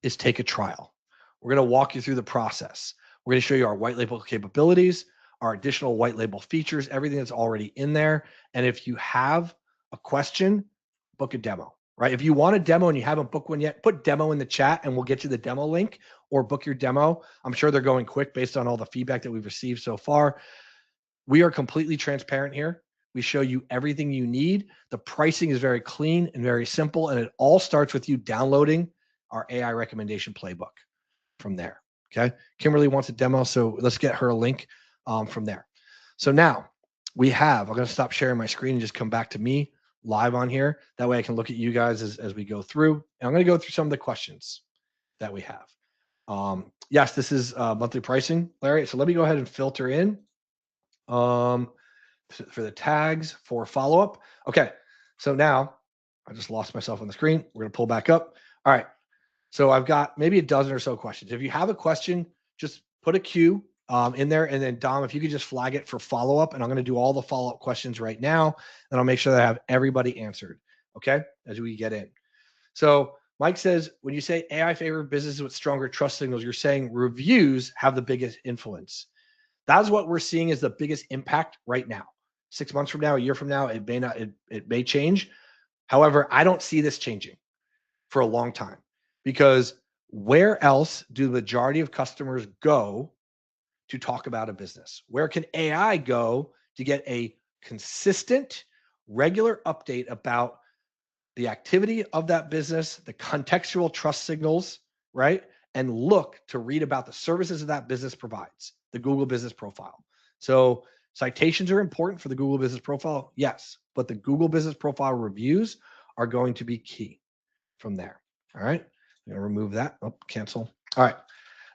is take a trial. We're going to walk you through the process. We're going to show you our white label capabilities, our additional white label features, everything that's already in there. And if you have a question, book a demo, right? If you want a demo and you haven't booked one yet, put demo in the chat and we'll get you the demo link, or book your demo. I'm sure they're going quick based on all the feedback that we've received so far. We are completely transparent here. We show you everything you need. The pricing is very clean and very simple, and it all starts with you downloading our AI recommendation playbook from there. Okay. Kimberly wants a demo, so let's get her a link from there. So now I'm going to stop sharing my screen and just come back to me live on here. That way I can look at you guys as we go through. And I'm going to go through some of the questions that we have. Yes, this is monthly pricing, Larry. So let me go ahead and filter in for the tags for follow-up. Okay. So now I just lost myself on the screen. We're going to pull back up. All right. So I've got maybe a dozen or so questions. If you have a question, just put a Q in there. And then Dom, if you could just flag it for follow-up, and I'm going to do all the follow-up questions right now, and I'll make sure that I have everybody answered, okay, as we get in. So Mike says, when you say AI favor businesses with stronger trust signals, you're saying reviews have the biggest influence. That's what we're seeing as the biggest impact right now. 6 months from now, a year from now, it may not, it may change. However, I don't see this changing for a long time. Because where else do the majority of customers go to talk about a business? Where can AI go to get a consistent, regular update about the activity of that business, the contextual trust signals, right? And look to read about the services that business provides, the Google Business Profile. So citations are important for the Google Business Profile, yes, but the Google Business Profile reviews are going to be key from there. All right. I'm going to remove that. Oh, cancel. All right.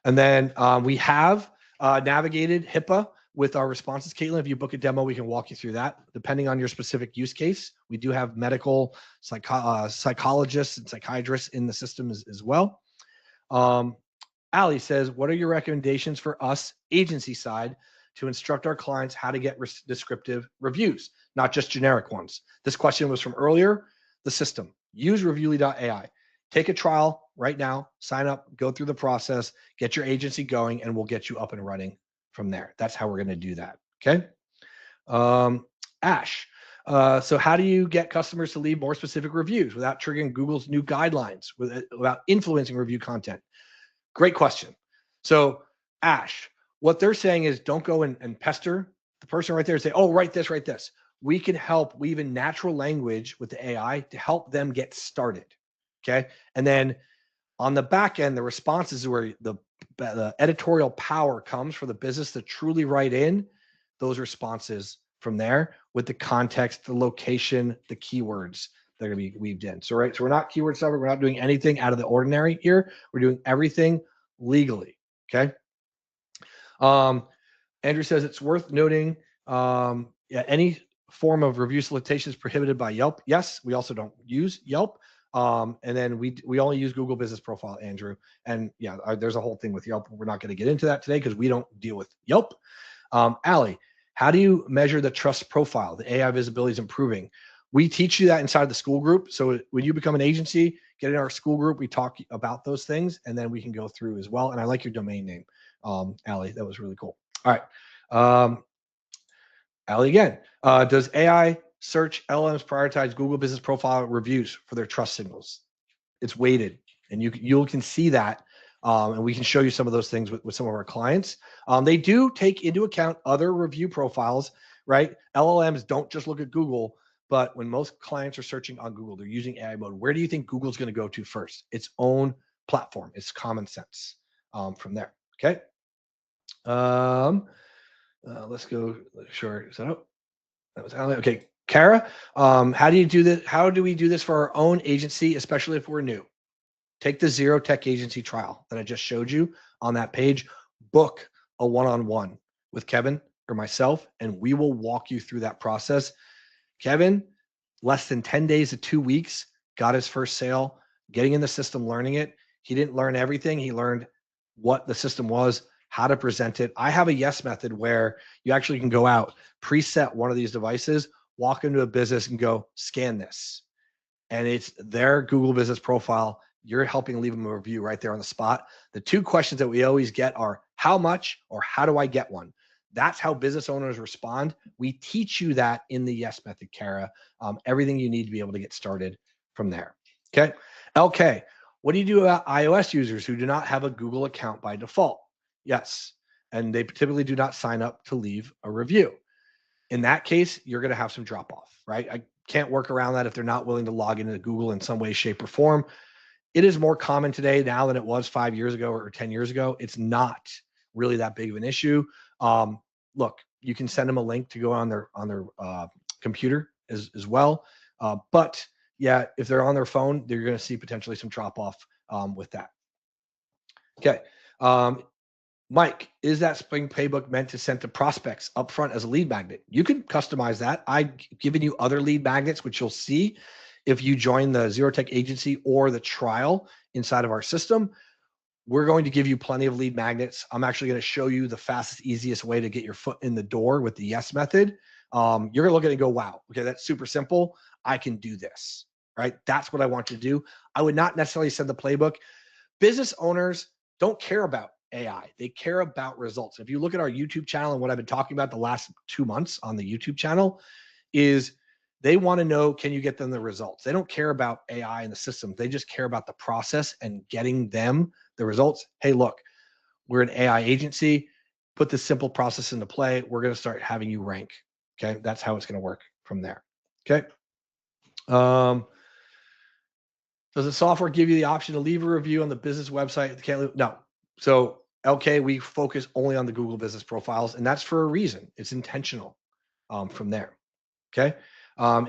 And then we have navigated HIPAA with our responses. Caitlin, if you book a demo, we can walk you through that. Depending on your specific use case, we do have medical psychologists and psychiatrists in the system as well. Ali says, what are your recommendations for us, agency side, to instruct our clients how to get descriptive reviews, not just generic ones? This question was from earlier. The system. Use Reviewly.ai. Take a trial right now, sign up, go through the process, get your agency going, and we'll get you up and running from there. That's how we're going to do that. Okay. Ash. So how do you get customers to leave more specific reviews without triggering Google's new guidelines, without influencing review content? Great question. So Ash, what they're saying is don't go and pester the person right there and say, oh, write this, write this. We can help weave in natural language with the AI to help them get started. Okay. And then on the back end, the responses where the editorial power comes for the business to truly write in those responses from there with the context, the location, the keywords that are going to be weaved in. So, right. So we're not keyword stuffing. We're not doing anything out of the ordinary here. We're doing everything legally. Okay. Andrew says it's worth noting, any form of review solicitation is prohibited by Yelp. Yes, we also don't use Yelp. And then we only use Google Business Profile, Andrew. And yeah, there's a whole thing with Yelp. We're not going to get into that today because we don't deal with Yelp. Ali, how do you measure the trust profile? The AI visibility is improving. We teach you that inside the school group. So when you become an agency, get in our school group. We talk about those things, and then we can go through as well. And I like your domain name, Ali. That was really cool. All right. Ali again. Does AI search LLMs prioritize Google Business Profile reviews for their trust signals? It's weighted, and you can see that, and we can show you some of those things with some of our clients. They do take into account other review profiles, right? LLMs don't just look at Google, but when most clients are searching on Google, they're using AI mode. Where do you think Google's going to go to first? Its own platform. It's common sense. from there. Okay. Let's go. Sure. Is that out? That was Ali. Okay. Kara, how do you do this? How do we do this for our own agency, especially if we're new? Take the Zero Tech Agency trial that I just showed you on that page. Book a one-on-one with Kevin or myself, and we will walk you through that process. Kevin, less than 10 days to 2 weeks, got his first sale, getting in the system, learning it. He didn't learn everything. He learned what the system was, how to present it. I have a yes method where you actually can go out, preset one of these devices, walk into a business and go, scan this. And it's their Google business profile. You're helping leave them a review right there on the spot. The two questions that we always get are how much or how do I get one? That's how business owners respond. We teach you that in the yes method, Kara. Everything you need to be able to get started from there. Okay. LK, what do you do about iOS users who do not have a Google account by default? Yes. And they typically do not sign up to leave a review. In that case, you're going to have some drop off, right? I can't work around that if they're not willing to log into Google in some way, shape, or form. It is more common today now than it was 5 years ago or 10 years ago. It's not really that big of an issue. Look, you can send them a link to go on their computer as well. But yeah, if they're on their phone, they're going to see potentially some drop off with that. Okay. Mike, is that Spring Playbook meant to send to prospects upfront as a lead magnet? You can customize that. I've given you other lead magnets, which you'll see if you join the Zero Tech Agency or the trial inside of our system. We're going to give you plenty of lead magnets. I'm actually going to show you the fastest, easiest way to get your foot in the door with the yes method. You're going to look at it and go, wow, okay, that's super simple. I can do this, right? That's what I want you to do. I would not necessarily send the playbook. Business owners don't care about AI. They care about results. If you look at our YouTube channel and what I've been talking about the last 2 months on the YouTube channel is they want to know, can you get them the results? They don't care about AI and the system. They just care about the process and getting them the results. Hey, look, we're an AI agency. Put this simple process into play. We're going to start having you rank. Okay. That's how it's going to work from there. Okay. Does the software give you the option to leave a review on the business website? Can't leave? No. So LK, we focus only on the Google business profiles, and that's for a reason. It's intentional from there. Okay.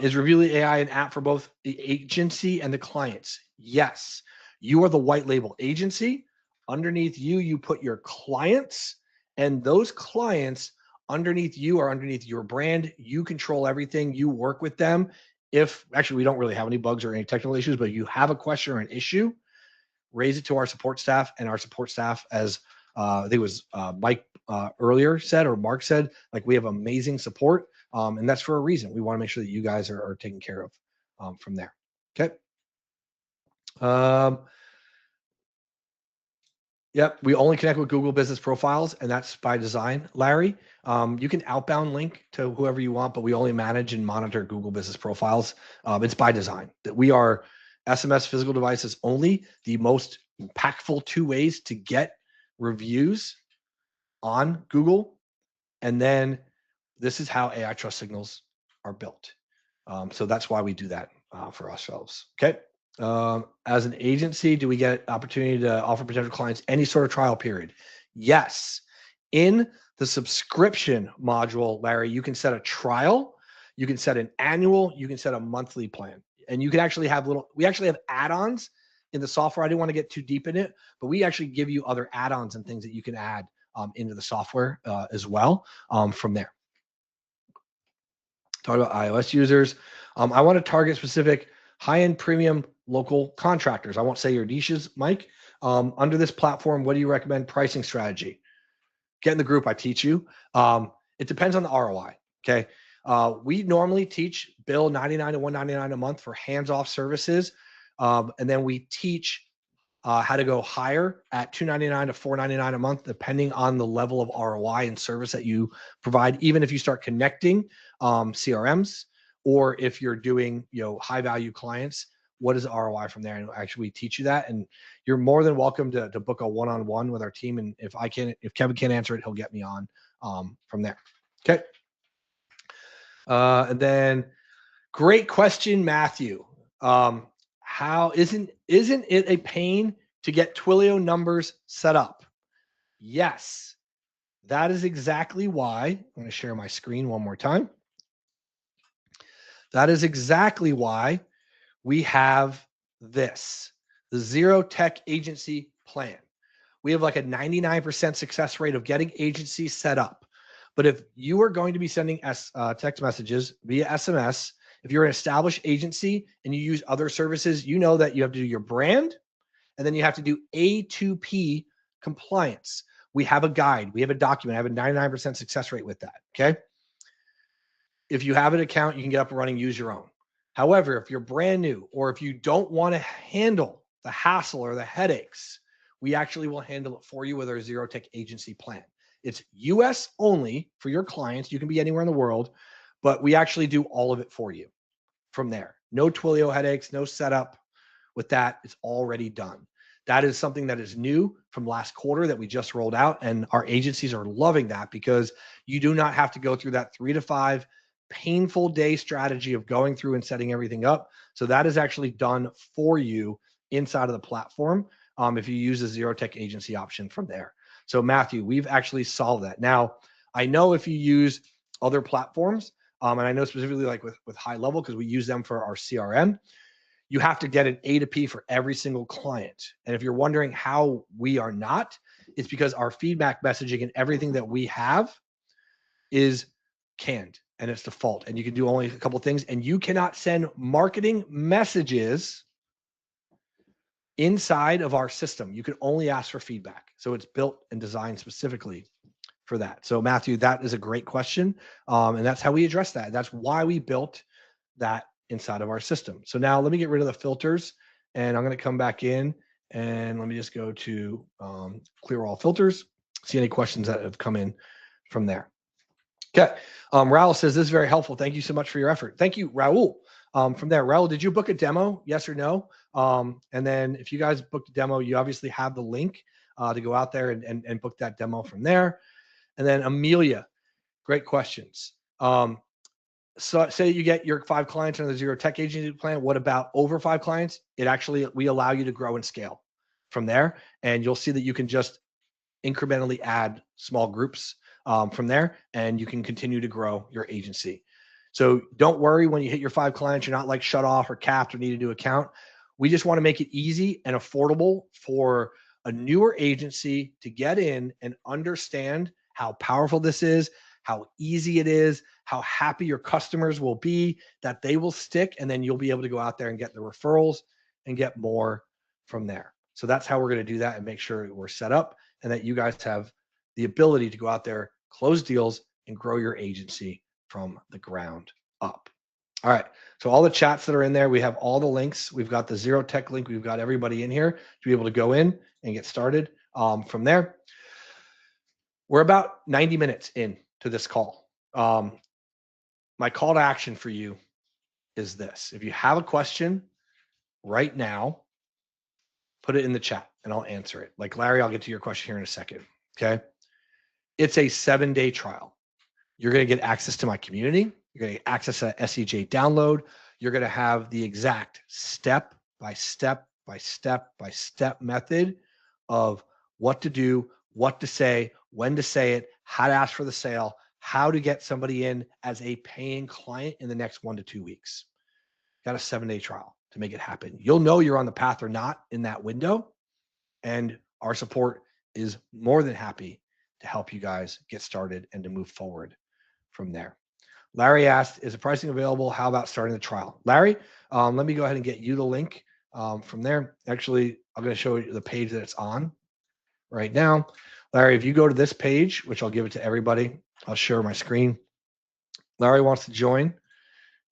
Is Reviewly AI an app for both the agency and the clients? Yes. You are the white label agency. Underneath you, you put your clients, and those clients underneath you are underneath your brand. You control everything. You work with them. If actually we don't really have any bugs or any technical issues, but you have a question or an issue, raise it to our support staff, and our support staff, as I think it was Mike earlier said, or Mark said, like we have amazing support. And that's for a reason. We want to make sure that you guys are taken care of from there. Okay. Yep. We only connect with Google business profiles, and that's by design, Larry. You can outbound link to whoever you want, but we only manage and monitor Google business profiles. It's by design that we are SMS physical devices only. The most impactful 2 ways to get reviews on Google. And then this is how AI trust signals are built. So that's why we do that for ourselves. Okay. As an agency, do we get opportunity to offer potential clients any sort of trial period? Yes. In the subscription module, Larry, you can set a trial, you can set an annual, you can set a monthly plan, and you can actually have we actually have add-ons in the software. I didn't want to get too deep in it, but we actually give you other add-ons and things that you can add into the software as well from there. Talk about iOS users. I want to target specific high-end premium local contractors. I won't say your niches, Mike. Under this platform, what do you recommend pricing strategy? Get in the group, I teach you. It depends on the ROI, okay? We normally teach bill $99 to $199 a month for hands-off services. And then we teach how to go higher at $299 to $499 a month, depending on the level of ROI and service that you provide. Even if you start connecting CRMs, or if you're doing high value clients, what is the ROI from there? And actually, we teach you that, and you're more than welcome to book a one-on-one with our team. And if Kevin can't answer it, he'll get me on from there. Okay. And then, great question, Matthew. How isn't it a pain to get Twilio numbers set up? Yes, that is exactly why. I'm going to share my screen one more time. That is exactly why we have this, the Zero Tech Agency Plan. We have like a 99% success rate of getting agencies set up. But if you are going to be sending text messages via SMS, if you're an established agency and you use other services, you know that you have to do your brand and then you have to do A2P compliance. We have a guide, we have a document. I have a 99% success rate with that. Okay. If you have an account, you can get up and running, use your own. However, if you're brand new or if you don't want to handle the hassle or the headaches, we actually will handle it for you with our Zero Tech Agency Plan. It's US only for your clients. You can be anywhere in the world, but we actually do all of it for you from there. No Twilio headaches, no setup with that. It's already done. That is something that is new from last quarter that we just rolled out. And our agencies are loving that because you do not have to go through that 3 to 5 painful day strategy of going through and setting everything up. So that is actually done for you inside of the platform if you use the Zero Tech Agency option from there. So Matthew, we've actually solved that. Now, I know if you use other platforms, and I know specifically like with High Level, because we use them for our CRM, you have to get an A to P for every single client. And if you're wondering how we are not, it's because our feedback messaging and everything that we have is canned and it's default. And you can do only a couple things. And you cannot send marketing messages inside of our system. You can only ask for feedback. So it's built and designed specifically for that. So Matthew, that is a great question. And that's how we address that. That's why we built that inside of our system. So now let me get rid of the filters and I'm going to come back in and let me just go to clear all filters, see any questions that have come in from there. Okay. Raul says, this is very helpful. Thank you so much for your effort. Thank you, Raul. From there, Raul, did you book a demo? Yes or no? And then if you guys booked a demo, you obviously have the link to go out there and book that demo from there. And then Amelia, great questions. So say you get your 5 clients under the Zero Tech Agency Plan. What about over 5 clients? It actually, we allow you to grow and scale from there. And you'll see that you can just incrementally add small groups from there, and you can continue to grow your agency. So don't worry when you hit your 5 clients, you're not like shut off or capped or need a new account. We just want to make it easy and affordable for a newer agency to get in and understand how powerful this is, how easy it is, how happy your customers will be, that they will stick, and then you'll be able to go out there and get the referrals and get more from there. So that's how we're going to do that and make sure we're set up and that you guys have the ability to go out there, close deals, and grow your agency from the ground up. All right. So all the chats that are in there, we have all the links. We've got the Zero Tech link. We've got everybody in here to be able to go in and get started from there. We're about 90 minutes in to this call. My call to action for you is this. If you have a question right now, put it in the chat and I'll answer it. Like Larry, I'll get to your question here in a second. Okay. It's a 7-day trial. You're going to get access to my community. You're going to get access to SEJ download. You're going to have the exact step by step method of what to do, what to say, when to say it, how to ask for the sale, how to get somebody in as a paying client in the next 1 to 2 weeks. Got a 7-day trial to make it happen. You'll know you're on the path or not in that window. And our support is more than happy to help you guys get started and to move forward from there. Larry asked, is the pricing available? How about starting the trial? Larry, let me go ahead and get you the link from there. Actually, I'm going to show you the page that it's on right now. Larry, if you go to this page, which I'll give it to everybody, I'll share my screen. Larry wants to join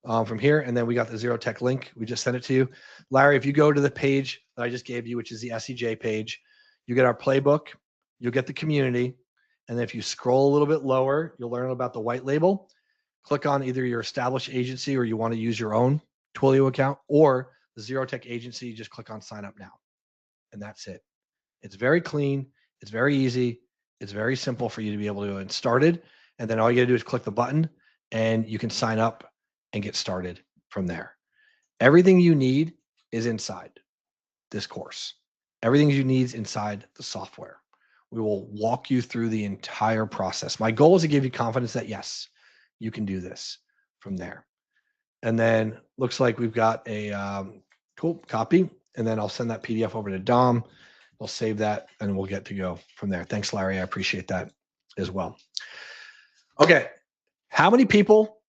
from here, and then we got the Zero Tech link. We just sent it to you. Larry, if you go to the page that I just gave you, which is the SEJ page, you get our playbook, you'll get the community, and then if you scroll a little bit lower, you'll learn about the white label. Click on either your established agency or you want to use your own Twilio account or the Zero Tech Agency, just click on sign up now. And that's it. It's very clean. It's very easy. It's very simple for you to be able to get started. And then all you got to do is click the button and you can sign up and get started from there. Everything you need is inside this course. Everything you need is inside the software. We will walk you through the entire process. My goal is to give you confidence that yes, you can do this from there. And then looks like we've got a cool copy. And then I'll send that PDF over to Dom. We'll save that and we'll get to go from there. Thanks, Larry. I appreciate that as well. Okay. How many people?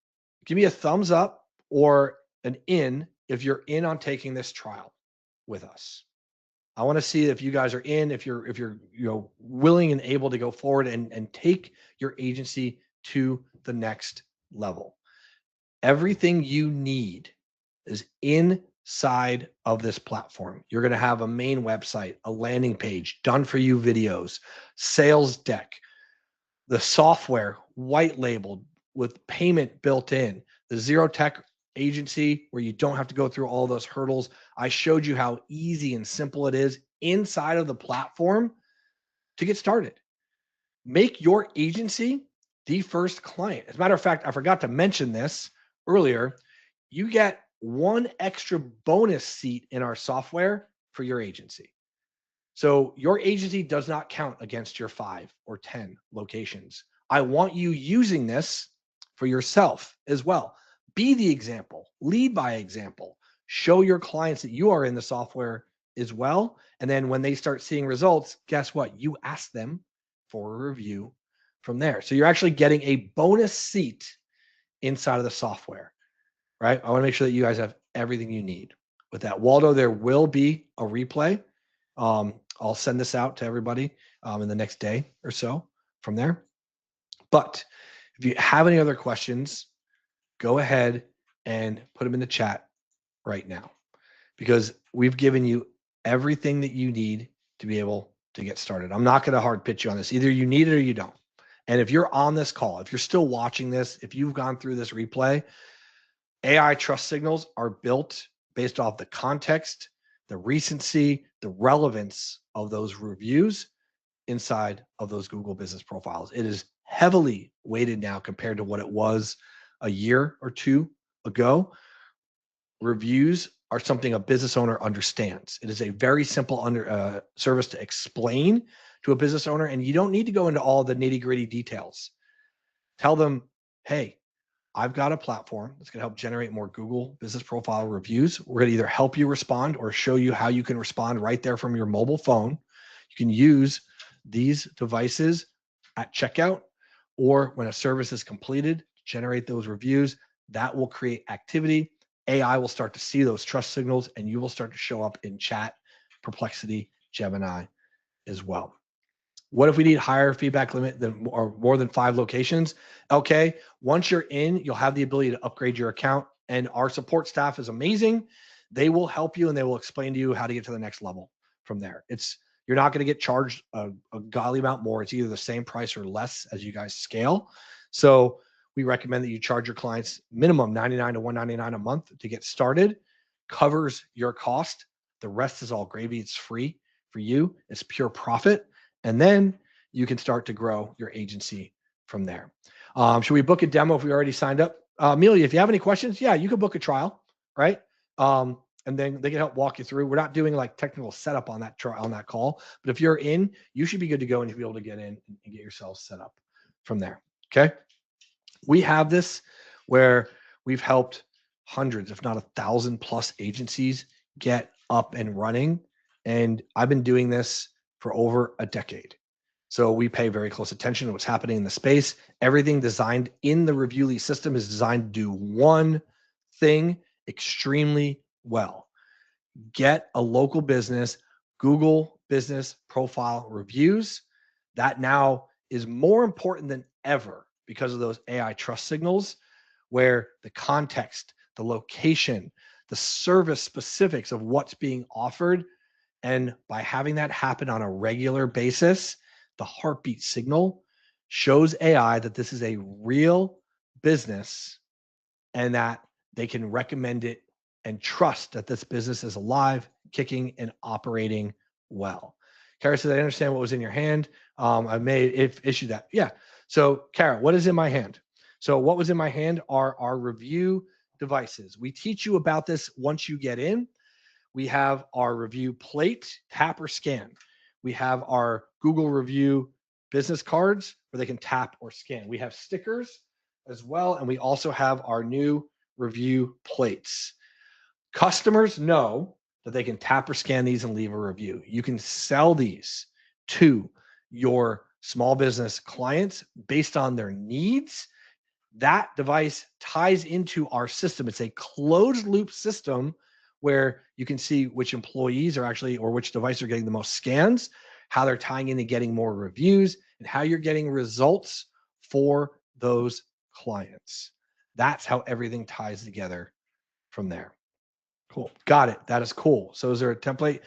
Give me a thumbs up or an in if you're in on taking this trial with us. I want to see if you guys are in, if you're willing and able to go forward and take your agency to the next level. Everything you need is inside of this platform. You're going to have a main website, a landing page, done for you videos, sales deck, the software white labeled with payment built in, the zero tech agency where you don't have to go through all those hurdles. I showed you how easy and simple it is inside of the platform to get started. Make your agency the first client. As a matter of fact, I forgot to mention this earlier. You get one extra bonus seat in our software for your agency. So your agency does not count against your 5 or 10 locations. I want you using this for yourself as well. Be the example, lead by example, show your clients that you are in the software as well. And then when they start seeing results, guess what? You ask them for a review from there. So you're actually getting a bonus seat inside of the software, right? I want to make sure that you guys have everything you need with that. Waldo, there will be a replay. I'll send this out to everybody in the next day or so from there. But if you have any other questions, go ahead and put them in the chat right now, because we've given you everything that you need to be able to get started. I'm not going to hard pitch you on this. Either you need it or you don't. And if you're on this call, if you're still watching this, if you've gone through this replay, AI trust signals are built based off the context, the recency, the relevance of those reviews inside of those Google business profiles. It is heavily weighted now compared to what it was a year or two ago. Reviews are something a business owner understands. It is a very simple service to explain to a business owner, and you don't need to go into all the nitty-gritty details. Tell them, hey, I've got a platform that's going to help generate more Google business profile reviews. We're going to either help you respond or show you how you can respond right there from your mobile phone. You can use these devices at checkout or when a service is completed to generate those reviews. That will create activity. AI will start to see those trust signals, and you will start to show up in chat, Perplexity, Gemini as well. What if we need higher feedback limit than or more than 5 locations? Okay, once you're in, you'll have the ability to upgrade your account, and our support staff is amazing. They will help you and they will explain to you how to get to the next level from there. You're not going to get charged a godly amount more. It's either the same price or less as you guys scale. So we recommend that you charge your clients minimum $99 to $199 a month to get started. Covers your cost. The rest is all gravy. It's free for you. It's pure profit. And then you can start to grow your agency from there. Should we book a demo if we already signed up? Amelia, if you have any questions, yeah, you can book a trial, right? And then they can help walk you through. We're not doing like technical setup on that trial on that call, but if you're in, you should be good to go and you'll be able to get in and get yourself set up from there. Okay. We have this where we've helped hundreds, if not 1,000 plus agencies get up and running. And I've been doing this for over a decade. So we pay very close attention to what's happening in the space. Everything designed in the Reviewly system is designed to do one thing extremely well. Get a local business, Google business profile reviews. That now is more important than ever because of those AI trust signals, where the context, the location, the service specifics of what's being offered. And by having that happen on a regular basis, the heartbeat signal shows AI that this is a real business and that they can recommend it and trust that this business is alive, kicking, and operating well. Kara says, I understand what was in your hand. I may issue that. Yeah. So Kara, what is in my hand? So what was in my hand are our review devices. We teach you about this once you get in. We have our review plate, tap or scan. We have our Google review business cards where they can tap or scan. We have stickers as well. And we also have our new review plates. Customers know that they can tap or scan these and leave a review. You can sell these to your small business clients based on their needs. That device ties into our system. It's a closed loop system where you can see which employees are actually, or which device are getting the most scans, how they're tying into getting more reviews, and how you're getting results for those clients. That's how everything ties together from there. Cool. Got it. That is cool. So is there a template?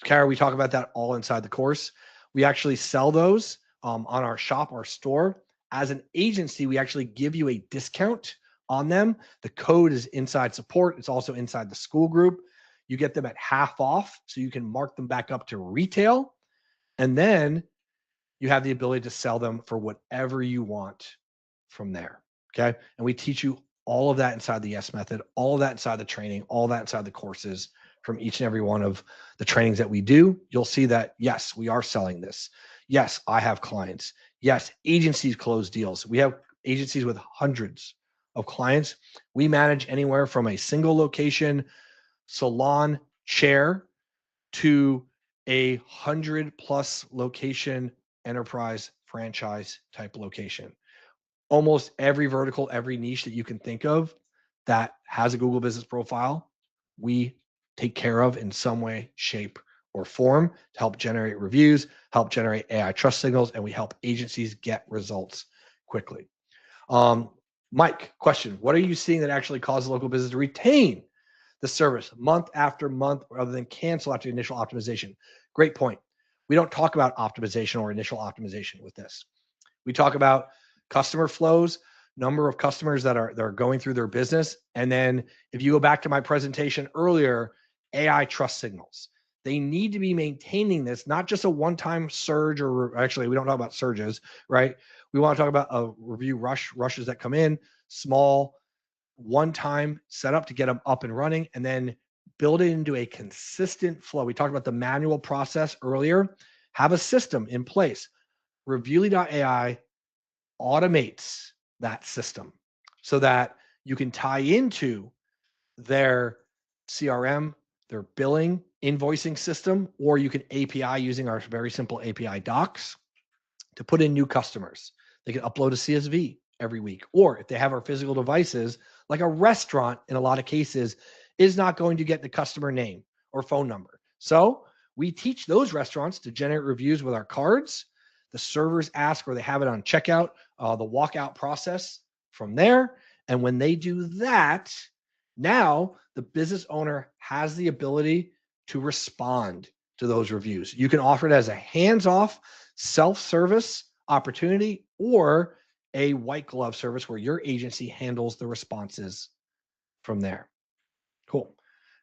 Kara, we talk about that all inside the course. We actually sell those on our shop, our store. As an agency, we actually give you a discount on them. The code is inside support. It's also inside the school group. You get them at half off, so you can mark them back up to retail. And then you have the ability to sell them for whatever you want from there. Okay. And we teach you all of that inside the Yes Method, all of that inside the training, all that inside the courses from each and every one of the trainings that we do. You'll see that, yes, we are selling this. Yes, I have clients. Yes, agencies close deals. We have agencies with hundreds of clients. We manage anywhere from a single location salon chair to 100+ location enterprise franchise type location. Almost every vertical, every niche that you can think of that has a Google business profile, we take care of in some way, shape, or form to help generate reviews, help generate AI trust signals, and we help agencies get results quickly. Mike, question: what are you seeing that actually causes local business to retain the service month after month rather than cancel after initial optimization? Great point. We don't talk about optimization or initial optimization with this. We talk about customer flows, number of customers that are going through their business. And then if you go back to my presentation earlier, AI trust signals. They need to be maintaining this, not just a one-time surge, or actually we don't talk about surges, right? We want to talk about a review rushes that come in, small, one-time setup to get them up and running, and then build it into a consistent flow. We talked about the manual process earlier. Have a system in place. Reviewly.ai automates that system so that you can tie into their CRM, their billing, invoicing system, or you can API using our very simple API docs to put in new customers. They can upload a CSV every week. Or if they have our physical devices, like a restaurant in a lot of cases is not going to get the customer name or phone number. So we teach those restaurants to generate reviews with our cards. The servers ask, or they have it on checkout, the walkout process from there. And when they do that, now the business owner has the ability to respond to those reviews. You can offer it as a hands-off self-service opportunity or a white glove service where your agency handles the responses from there. Cool.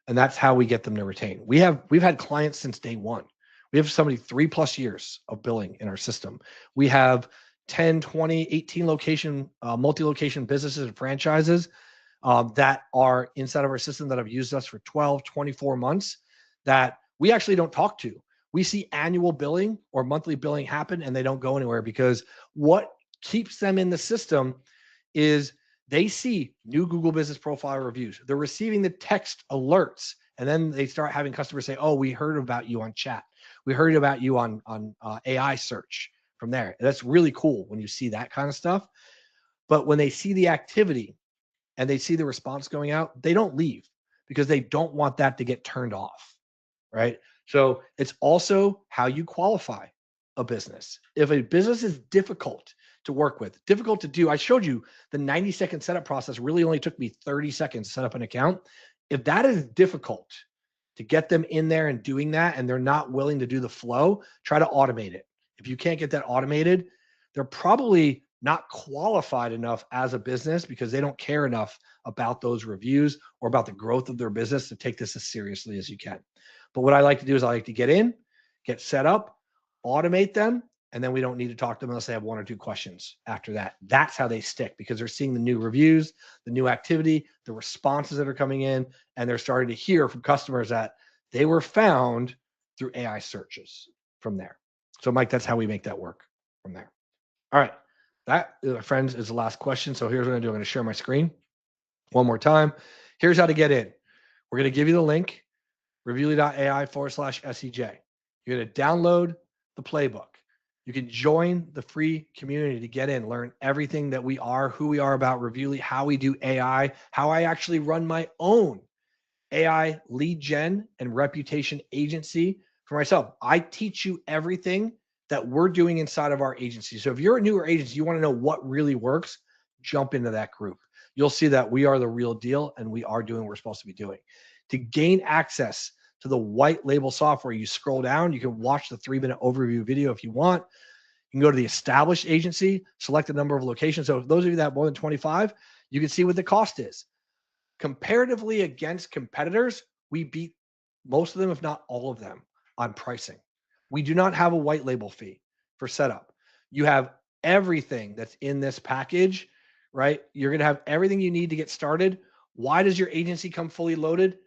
And that's how we get them to retain. We've had clients since day one. We have somebody 3+ years of billing in our system. We have 10, 20, 18 location, multi-location businesses and franchises that are inside of our system that have used us for 12, 24 months that we actually don't talk to. We see annual billing or monthly billing happen and they don't go anywhere because what keeps them in the system is they see new Google business profile reviews. They're receiving the text alerts, and then they start having customers say, "Oh, we heard about you on chat. We heard about you on AI search." From there, and that's really cool when you see that kind of stuff. But when they see the activity and they see the response going out, they don't leave because they don't want that to get turned off, right? So it's also how you qualify a business. If a business is difficult to work with, difficult to do, I showed you the 90-second setup process really only took me 30 seconds to set up an account. If that is difficult to get them in there and doing that, and they're not willing to do the flow, try to automate it. If you can't get that automated, they're probably not qualified enough as a business because they don't care enough about those reviews or about the growth of their business to take this as seriously as you can. But what I like to do is I like to get in, get set up, automate them, and then we don't need to talk to them unless they have 1 or 2 questions after that. That's how they stick because they're seeing the new reviews, the new activity, the responses that are coming in, and they're starting to hear from customers that they were found through AI searches. from there. So Mike, that's how we make that work from there. All right. That, my friends, is the last question. So here's what I'm going to do. I'm going to share my screen one more time. Here's how to get in. We're going to give you the link, reviewly.ai/SEJ. You're going to download the playbook. You can join the free community to get in, learn everything that we are, who we are about Reviewly, how we do AI, how I actually run my own AI lead gen and reputation agency for myself. I teach you everything that we're doing inside of our agency. So if you're a newer agency, you want to know what really works, jump into that group. You'll see that we are the real deal and we are doing what we're supposed to be doing. To gain access to the white label software, you scroll down, you can watch the 3-minute overview video if you want. You can go to the established agency, select the number of locations. So those of you that have more than 25, you can see what the cost is. Comparatively against competitors, we beat most of them, if not all of them, on pricing. We do not have a white label fee for setup. You have everything that's in this package, right? You're going to have everything you need to get started. Why does your agency come fully loaded?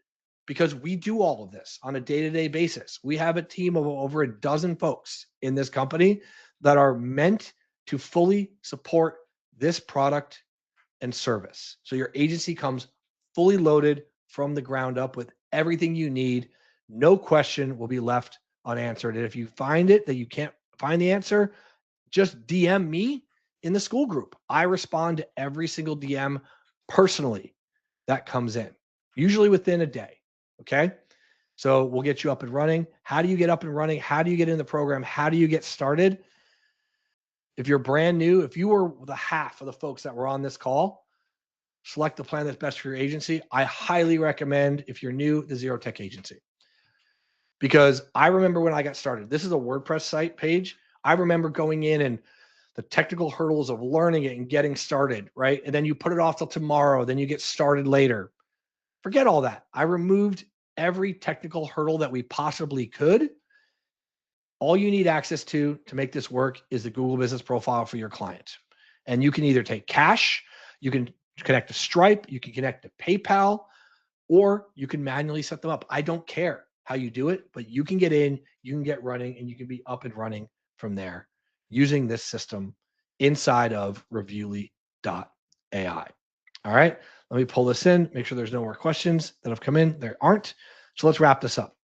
Because we do all of this on a day-to-day basis. We have a team of over a dozen folks in this company that are meant to fully support this product and service. So your agency comes fully loaded from the ground up with everything you need. No question will be left unanswered. And if you find it that you can't find the answer, just DM me in the school group. I respond to every single DM personally that comes in, usually within a day. Okay. So we'll get you up and running. How do you get up and running? How do you get in the program? How do you get started? If you're brand new, if you were the half of the folks that were on this call, select the plan that's best for your agency. I highly recommend, if you're new, the Zero Tech Agency. Because I remember when I got started, this is a WordPress site page. I remember going in and the technical hurdles of learning it and getting started, right? And then you put it off till tomorrow, then you get started later. Forget all that. I removed every technical hurdle that we possibly could. All you need access to make this work is the Google Business Profile for your client. And you can either take cash, you can connect to Stripe, you can connect to PayPal, or you can manually set them up. I don't care how you do it, but you can get in, you can get running, and you can be up and running from there using this system inside of reviewly.ai. All right, let me pull this in, make sure there's no more questions that have come in. There aren't. So let's wrap this up.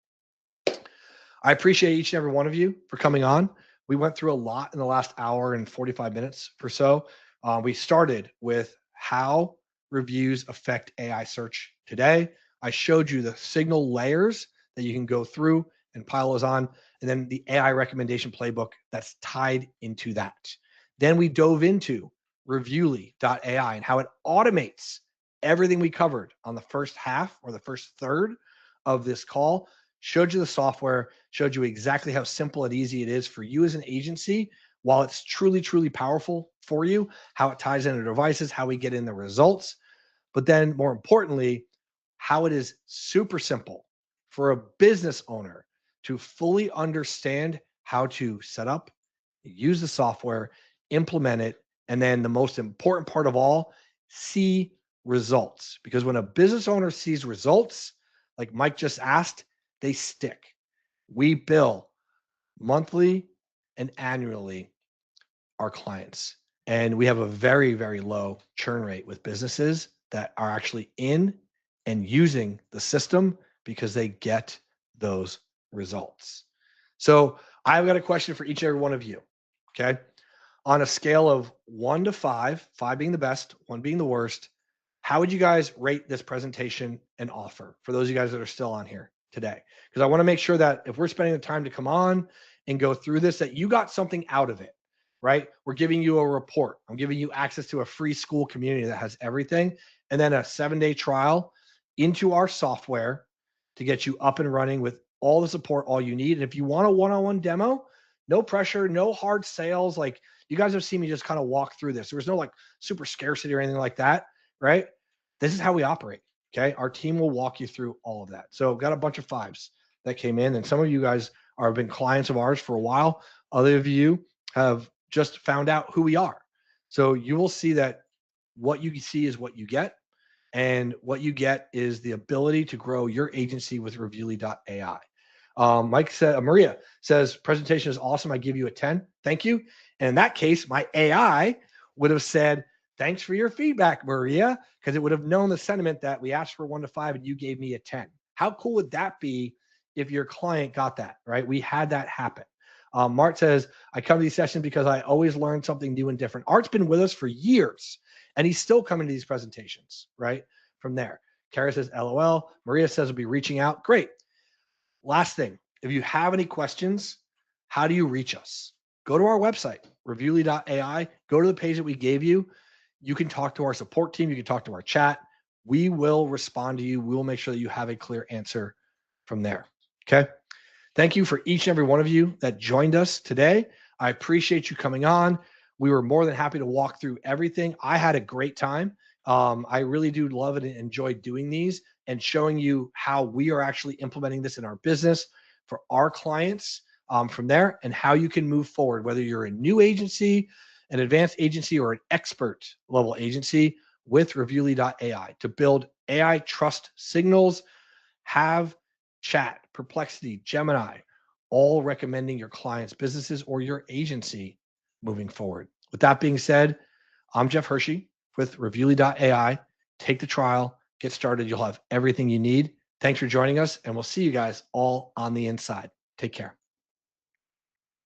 I appreciate each and every one of you for coming on. We went through a lot in the last hour and 45 minutes or so. We started with how reviews affect AI search today. I showed you the signal layers that you can go through and pile those on, and then the AI recommendation playbook that's tied into that. Then we dove into reviewly.ai and how it automates everything we covered on the first half or the first third of this call. Showed you the software, showed you exactly how simple and easy it is for you as an agency, while it's truly, truly powerful for you, how it ties into devices, how we get in the results, but then more importantly, how it is super simple for a business owner to fully understand how to set up, use the software, implement it, and then the most important part of all, see results. Because when a business owner sees results, like Mike just asked, they stick. We bill monthly and annually our clients. And we have a very, very low churn rate with businesses that are actually in and using the system because they get those results. So I've got a question for each and every one of you. Okay. On a scale of 1 to 5, 5 being the best, 1 being the worst, how would you guys rate this presentation and offer for those of you guys that are still on here today? Because I want to make sure that if we're spending the time to come on and go through this, that you got something out of it, right? We're giving you a report. I'm giving you access to a free school community that has everything, and then a 7-day trial into our software to get you up and running with all the support, all you need. And if you want a one-on-one demo, no pressure, no hard sales. Like, you guys have seen me just kind of walk through this. There was no like super scarcity or anything like that, right? This is how we operate. Okay. Our team will walk you through all of that. So got a bunch of 5s that came in, and some of you guys have been clients of ours for a while. Other of you have just found out who we are. So you will see that what you see is what you get. And what you get is the ability to grow your agency with reviewly.ai. Maria says, presentation is awesome. I give you a 10. Thank you. And in that case, my AI would have said, thanks for your feedback, Maria, because it would have known the sentiment that we asked for 1 to 5 and you gave me a 10. How cool would that be if your client got that, right? We had that happen. Mart says, I come to these sessions because I always learn something new and different. Art's been with us for years, and he's still coming to these presentations, right? From there. Kara says, LOL. Maria says, we'll be reaching out. Great. Last thing, if you have any questions, how do you reach us? Go to our website, reviewly.ai. Go to the page that we gave you. You can talk to our support team. You can talk to our chat. We will respond to you. We will make sure that you have a clear answer from there. Okay. Thank you for each and every one of you that joined us today. I appreciate you coming on. We were more than happy to walk through everything. I had a great time. I really do love it and enjoy doing these and showing you how we are actually implementing this in our business for our clients from there, and how you can move forward, whether you're a new agency, an advanced agency, or an expert level agency with Reviewly.ai to build AI trust signals, have chat, Perplexity, Gemini, all recommending your clients' businesses or your agency moving forward. With that being said, I'm Jeff Herschy with Reviewly.ai. Take the trial, get started. You'll have everything you need. Thanks for joining us, and we'll see you guys all on the inside. Take care.